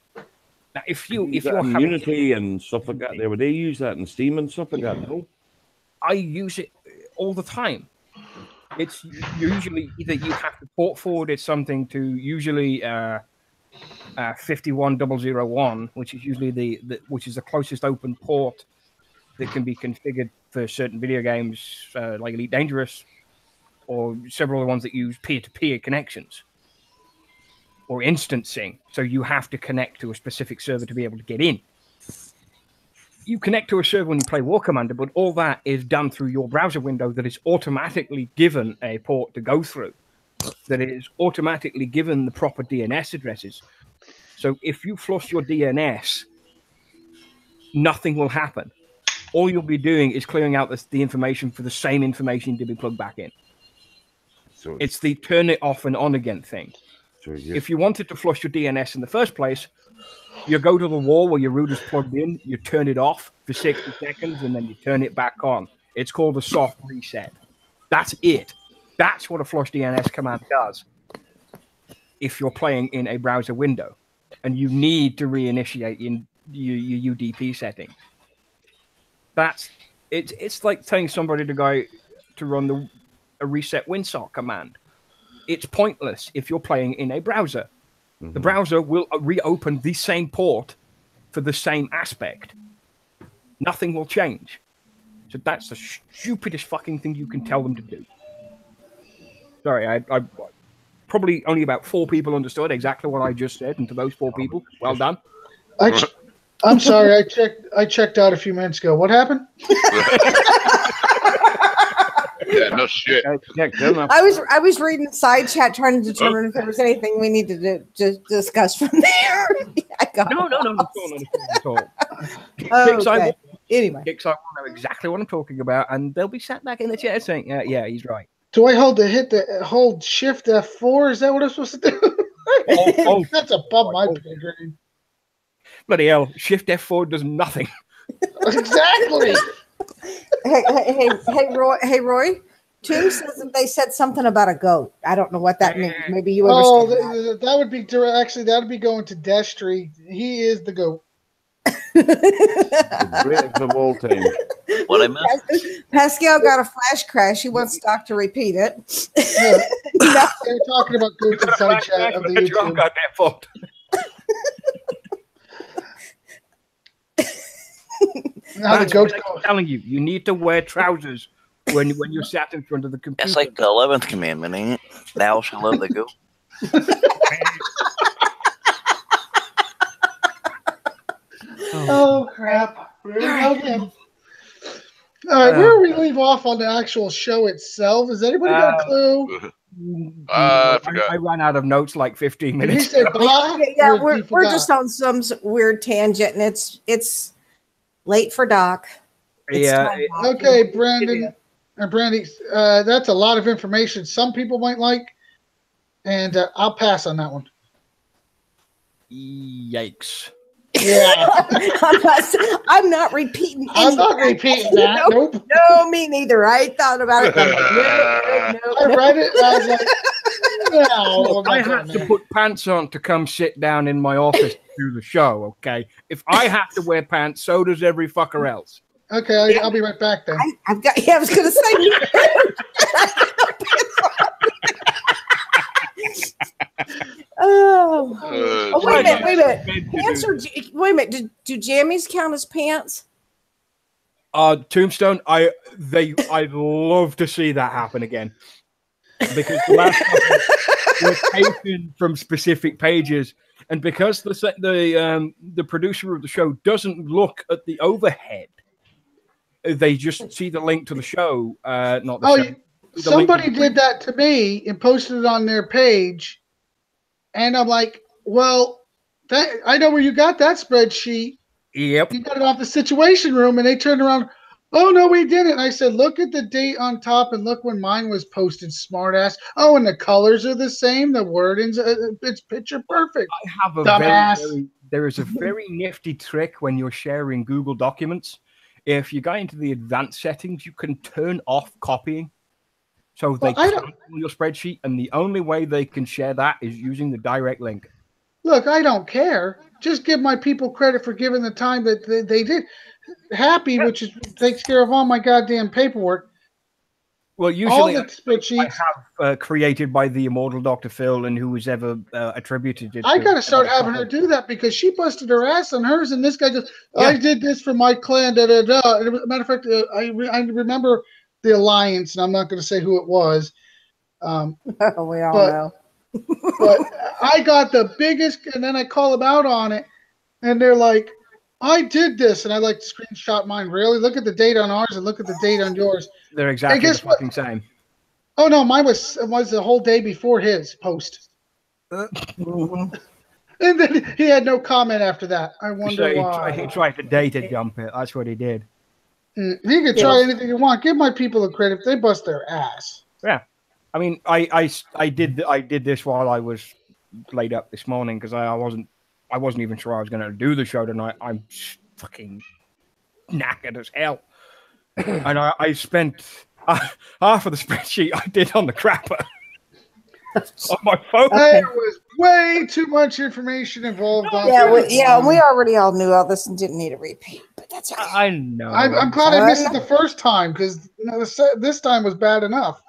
Now, if you're having Unity and stuff like that, would they use that in Steam and stuff like that? No, I use it all the time. It's usually either you have to port forward something to usually 51001, which is usually which is the closest open port that can be configured for certain video games like Elite Dangerous, or several of the ones that use peer-to-peer connections or instancing. So you have to connect to a specific server to be able to get in. You connect to a server when you play War Commander, but all that is done through your browser window that is automatically given a port to go through, that is automatically given the proper DNS addresses. So if you flush your DNS, nothing will happen. All you'll be doing is clearing out the information for the same information to be plugged back in. So it's the turn it off and on again thing. So if you wanted to flush your DNS in the first place, you go to the wall where your router's plugged in, you turn it off for 60 seconds, and then you turn it back on. It's called a soft reset. That's it. That's what a flush DNS command does if you're playing in a browser window and you need to reinitiate your UDP setting. It's like telling somebody to go to run a reset WinSock command. It's pointless if you're playing in a browser. Mm-hmm. The browser will reopen the same port for the same aspect. Nothing will change. So that's the stupidest fucking thing you can tell them to do. Sorry, I probably only about 4 people understood exactly what I just said, and to those 4 people, well done. I'm sorry, I checked out a few minutes ago. What happened? Yeah, no shit. I was reading the side chat trying to determine if there was anything we needed to discuss from there. No, at all. Okay. Anyway, Kixeyes will know exactly what I'm talking about, and they'll be sat back in the chair saying, "Yeah, he's right." Do I hold Shift F4? Is that what I'm supposed to do? Oh. That's above my pay grade. Bloody hell! Shift F4 does nothing. Exactly. Hey, Roy. Toom says that they said something about a goat. I don't know what that means. Maybe you Oh, understand. that would be actually that would be going to Destry. He is the goat. The greatest of all time. What I missed? Pascal got a flash crash. He wants Doc to repeat it. Yeah. They're talking about goats inside chat of the YouTube. Got that fault. Now the goats I'm telling you, you need to wear trousers when you're sat in front of the computer. That's like the 11th commandment, ain't it? Thou shalt love the goat. Oh crap! Here we go again. All right, where do we leave off on the actual show itself? Has anybody got a clue? I ran out of notes like 15 Did he minutes. say blah? Yeah, or we're he forgot? just on some weird tangent, and it's late for Doc. It's Yeah, time, Doc. Okay, Brandon or Brandy, that's a lot of information. Some people might like, and I'll pass on that one. Yikes. Yeah, I'm not repeating. I'm not anything. repeating that. Nope. No, me neither. I thought about it. I'm like, no. I read it. And I was like, no, I had to put pants on to come sit down in my office to do the show, okay? If I have to wear pants, so does every fucker else. Okay, I'll be right back then. I've got. Yeah, I was going to say. Me Oh, wait a minute. Pants are, wait a minute. Do jammies count as pants? Tombstone, I'd love to see that happen again. Because the last couple were taken from specific pages, and because the producer of the show doesn't look at the overhead, they just see the link to the show, not the show. Somebody did that to me and posted it on their page, and I'm like, well, I know where you got that spreadsheet. Yep. You got it off the Situation Room, and they turned around. Oh, no, we didn't. I said, look at the date on top and look when mine was posted, smartass. Oh, and the colors are the same. The wording's it's picture perfect. I have a dumbass. There is a very nifty trick when you're sharing Google documents. If you go into the advanced settings, you can turn off copying. So they can't on your spreadsheet, and the only way they can share that is using the direct link. Look, I don't care. Just give my people credit for giving the time that they did. Happy, which takes care of all my goddamn paperwork. Well, usually all the spreadsheets I have created by the immortal Dr. Phil and who was ever attributed it. I got to start having her do that because she busted her ass on hers, and this guy goes, I did this for my clan, da da da. As a matter of fact, I remember the Alliance, and I'm not going to say who it was. We all know. But I got the biggest, and then I call them out on it, and they're like, I did this, and I like to screenshot mine. Really? Look at the date on ours and look at the date on yours. They're exactly the fucking same. Oh, no, mine was the whole day before his post. Mm-hmm. And then he had no comment after that. I wonder why. He tried to data jump it. That's what he did. He can try anything you want. Give my people the credit. They bust their ass. Yeah. I mean, I did this while I was laid up this morning because I wasn't even sure I was going to do the show tonight. I'm fucking knackered as hell, and I spent half of the spreadsheet I did on the crapper on my phone. There was way too much information involved. We already all knew all this and didn't need a repeat. But that's all right. I know. I'm glad I missed it the first time because this time was bad enough.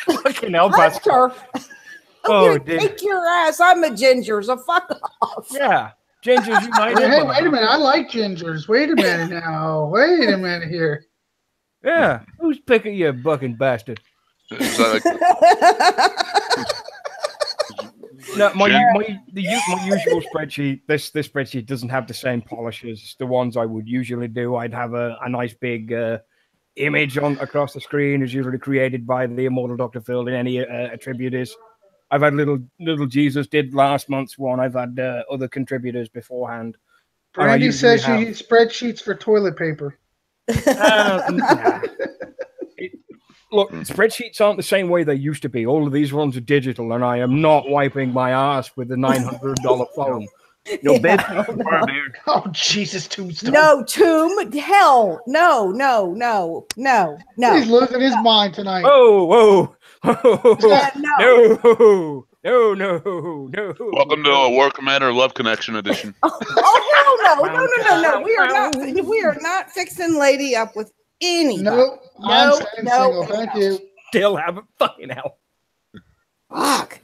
Fucking hell, Pastor. Oh, dear. Kick your ass. I'm a ginger, so fuck off. Yeah. Gingers United. Hey, wait a minute. I like gingers. Wait a minute now. Wait a minute here. Yeah. Who's picking you, bucking bastard? No, my usual spreadsheet. This spreadsheet doesn't have the same polish as the ones I would usually do. I'd have a nice big image on across the screen, is usually created by the immortal Dr. Phil and any attributors. I've had little Jesus did last month's one. I've had other contributors beforehand. Brandy says you use spreadsheets for toilet paper. Look, spreadsheets aren't the same way they used to be. All of these ones are digital, and I am not wiping my ass with a $900 phone. No, Yeah, bed. no. Oh, Jesus, Tombstone. No, Tomb. Hell, no. He's losing his mind tonight. Whoa. Yeah, no. No. Welcome to War Commander Love Connection Edition. Oh hell no. We are not fixing Lady up with anybody. Nope. I'm staying single. Thank you. Still haven't fucking hell. Fuck.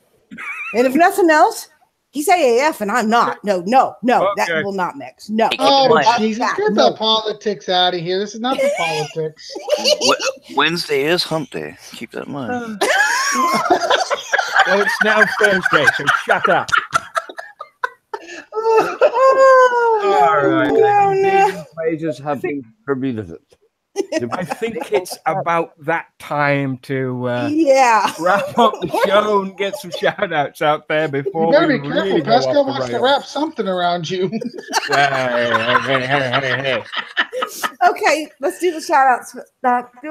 And if nothing else, he's AAF and I'm not. No, that Okay. will not mix. No. Oh, Why? Jesus. Get No. the politics out of here. This is not the politics. Wednesday is hump day. Keep that in mind. Well, it's now Thursday, so shut up. All right. No. Prizes have been distributed. I think it's about that time to Yeah. wrap up the show and get some shout outs out there before You better we be careful. really go Pascal off the wants to rails. wrap something around you. Hey. Okay, let's do the shout outs. Do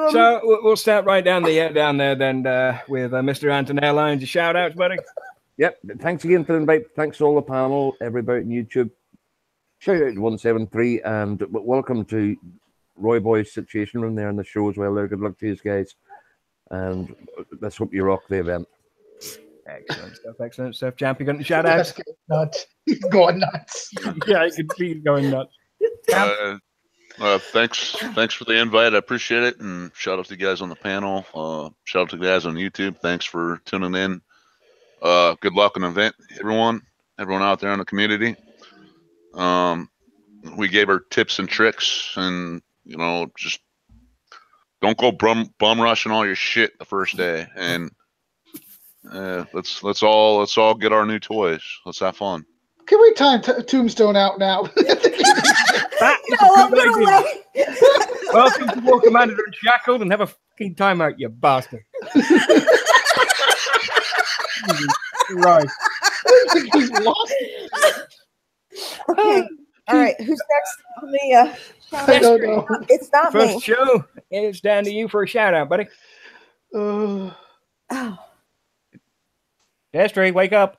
'em. So we'll start right down there then with Mr. Anton Airlines. Your shout outs, buddy. Yep. Thanks again for the invite. Thanks to all the panel, everybody on YouTube. Shout out to 173 and welcome to Roy Boy's Situation Room there on the show as well. There. Good luck to you guys. And let's hope you rock the event. Excellent stuff. Champ, you got any shout outs? Pascal's nuts. He's going nuts. Yeah, I can see you going nuts. Thanks for the invite. I appreciate it. And shout out to the guys on the panel. Shout out to the guys on YouTube. Thanks for tuning in. Good luck on the event, everyone out there in the community. We gave our tips and tricks, and just don't go bum rushing all your shit the first day. And let's all get our new toys. Let's have fun. Can we time Tombstone out now? That is No, a I'm good gonna idea. Welcome to War Commander Unshackled, and have a fucking timeout, you bastard. Right. He's lost. Okay. All right. Who's next on the I don't know. It's not me. First show, it's down to you for a shout out, buddy. Oh. Destry, wake up.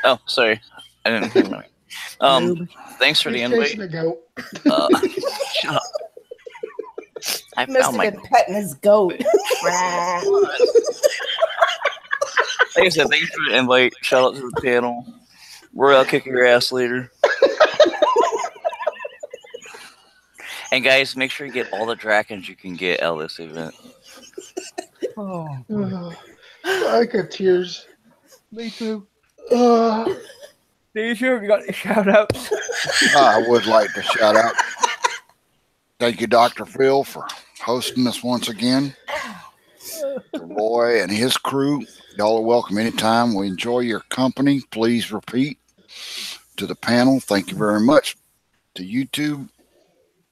Oh, sorry. I didn't hear my thanks for the He's invite. chasing a goat. Shut up. I Must found have my been petting his goat. Like I said, thanks for the invite. Shout out to the panel. Roy, I'll kick your ass later. And guys, make sure you get all the Drakens you can get at this event. I got tears. Me too. Uh, You sure you got any shout outs? I would like to shout out. Thank you, Dr. Phil, for hosting us once again. To Roy and his crew, y'all are welcome anytime. We enjoy your company. Please repeat. To the panel, thank you very much. To YouTube,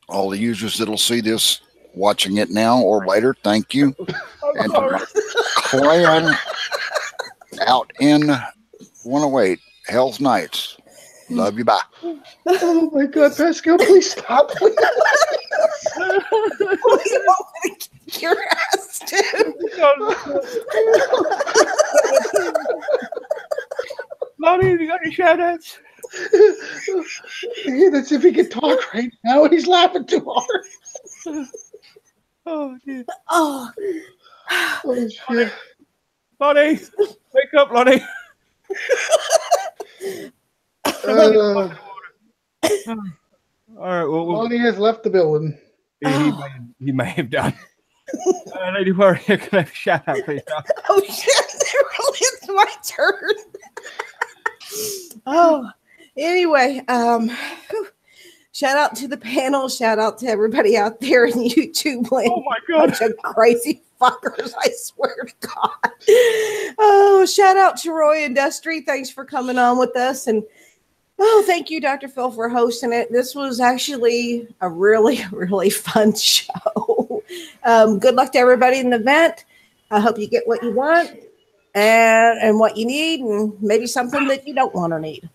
all the users that'll see this, watching it now or later, thank you. And to my clan out in 108, Hell's Knights. Love you, bye. oh my God, Pascal, please stop. Kick your ass, dude. Lonnie, you got any shout outs? That's if he could talk right now. He's laughing too hard. Oh, dear. Oh. Oh, shit. Lonnie, wake up, Lonnie. Uh, All right, well, Lonnie has left the building. he may have done. Lady Warrior, can I have a shout out, please? Oh shit! It's my turn. Oh, anyway, shout out to the panel. Shout out to everybody out there in YouTube land. Oh my God. Bunch of crazy fuckers! I swear to God. Oh, shout out to Roy and Destry. Thanks for coming on with us, and thank you, Dr. Phil, for hosting it. This was actually a really, really fun show. Good luck to everybody in the event. I hope you get what you want and what you need, and maybe something that you don't want or need.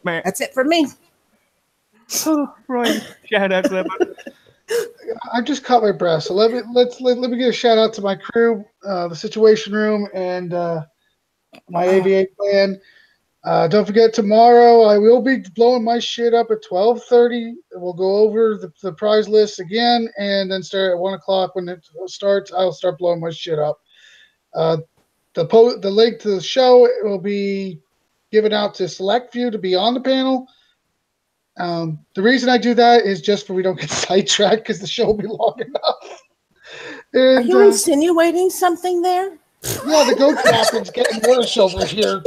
Man. That's it for me. Oh, right. Shout out to them. I just caught my breath. So let me give a shout out to my crew, the Situation Room, and my AVA plan. Don't forget, tomorrow I will be blowing my shit up at 12:30. We'll go over the prize list again, and then start at 1 o'clock when it starts. I'll start blowing my shit up. The link to the show will be given out to select few to be on the panel. The reason I do that is just for we don't get sidetracked because the show will be long enough. And, are you insinuating something there? Yeah, the goat captain's getting worse over here.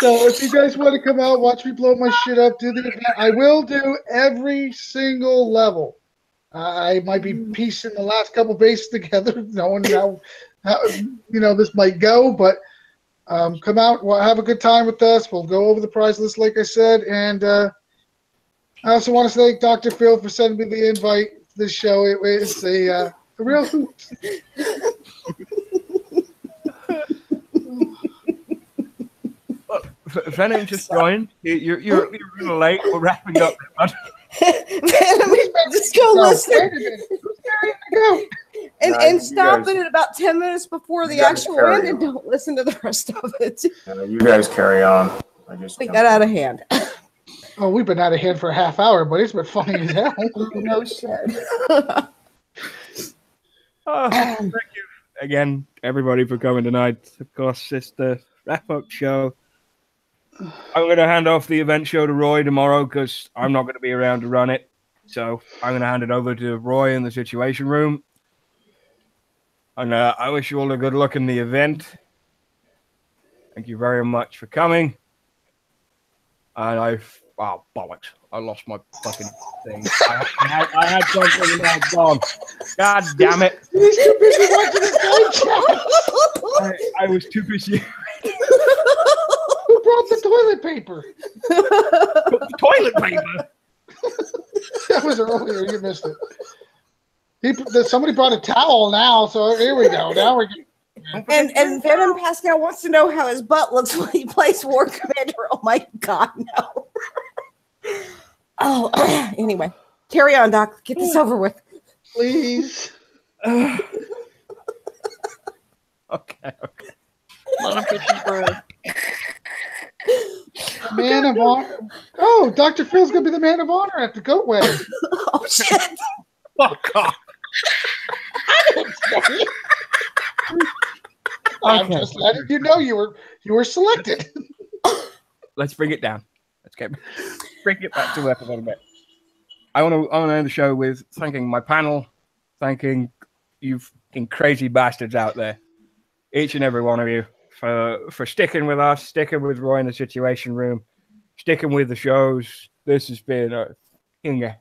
So if you guys want to come out, watch me blow my shit up, do the event. I will do every single level. I might be piecing the last couple bases together, knowing how this might go, but come out, we'll have a good time with us. We'll go over the prize list, like I said, and I also want to thank Dr. Phil for sending me the invite to this show. It was a real hoot. Venom just joined. You're a little late. We're wrapping up. Venom, just go listen. And stop it at about 10 minutes before the actual end and don't listen to the rest of it. You guys carry on. We got out of hand. Oh, we've been out of hand for a half hour, but it's been funny as hell. No shit. Thank you again, everybody, for coming tonight. Of course, it's the wrap-up show. I'm going to hand off the event show to Roy tomorrow because I'm not going to be around to run it. So I'm going to hand it over to Roy in the Situation Room. And I wish you all a good luck in the event. Thank you very much for coming. And bollocks. I lost my fucking thing. I had something and now it's gone. God damn it. He's too busy watching his phone. I was too busy. Who brought the toilet paper? Toilet paper? That was earlier. You missed it. Somebody brought a towel now, so here we go. Now we're getting... And Venom Pascal wants to know how his butt looks when he plays War Commander. Oh my God, no. Oh, anyway, carry on, Doc. Get this over with, please. Okay. Let him catch his breath. Man of honor. Oh, Dr. Phil's gonna be the man of honor at the goat wedding. Oh shit! Fuck off. I didn't say it. I'm just letting you know you were selected. Let's bring it down. Bring it back to earth a little bit. I want to end the show with thanking my panel, thanking you fucking crazy bastards out there, each and every one of you, for sticking with us, sticking with Roy in the Situation Room, sticking with the shows. This has been a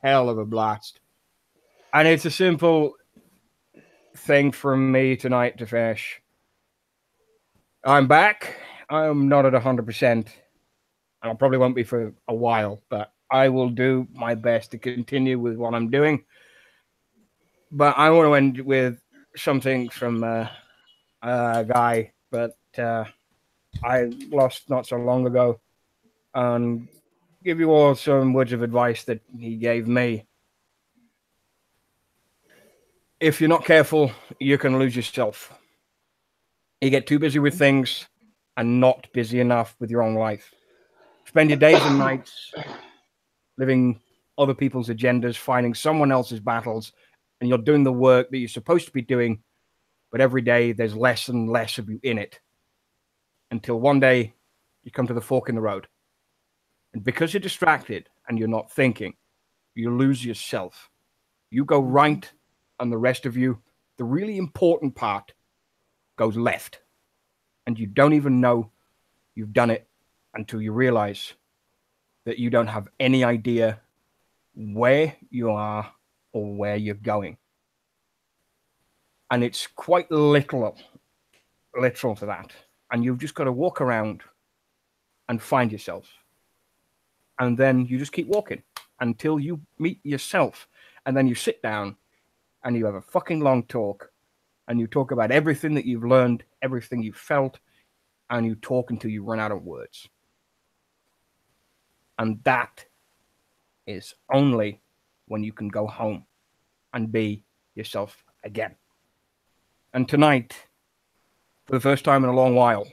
hell of a blast. And it's a simple thing from me tonight to finish. I'm back. I'm not at 100%. I probably won't be for a while, but I will do my best to continue with what I'm doing. But I want to end with something from a guy that I lost not so long ago, and give you all some words of advice that he gave me. If you're not careful, you can lose yourself. You get too busy with things and not busy enough with your own life. Spend your days and nights living other people's agendas, fighting someone else's battles, and you're doing the work that you're supposed to be doing, but every day there's less and less of you in it. Until one day you come to the fork in the road. And because you're distracted and you're not thinking, you lose yourself. You go right, and the rest of you, the really important part, goes left. And you don't even know you've done it until you realize that you don't have any idea where you are or where you're going. And it's quite literal to that. And you've just got to walk around and find yourself. And then you just keep walking until you meet yourself. And then you sit down and you have a fucking long talk. And you talk about everything that you've learned, everything you've felt. And you talk until you run out of words. And that is only when you can go home and be yourself again. And tonight, for the first time in a long while,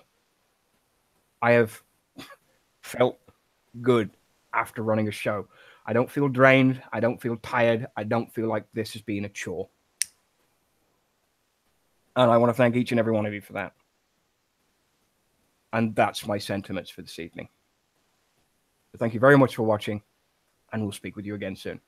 I have felt good after running a show. I don't feel drained. I don't feel tired. I don't feel like this has been a chore. And I want to thank each and every one of you for that. And that's my sentiments for this evening. So thank you very much for watching, and we'll speak with you again soon.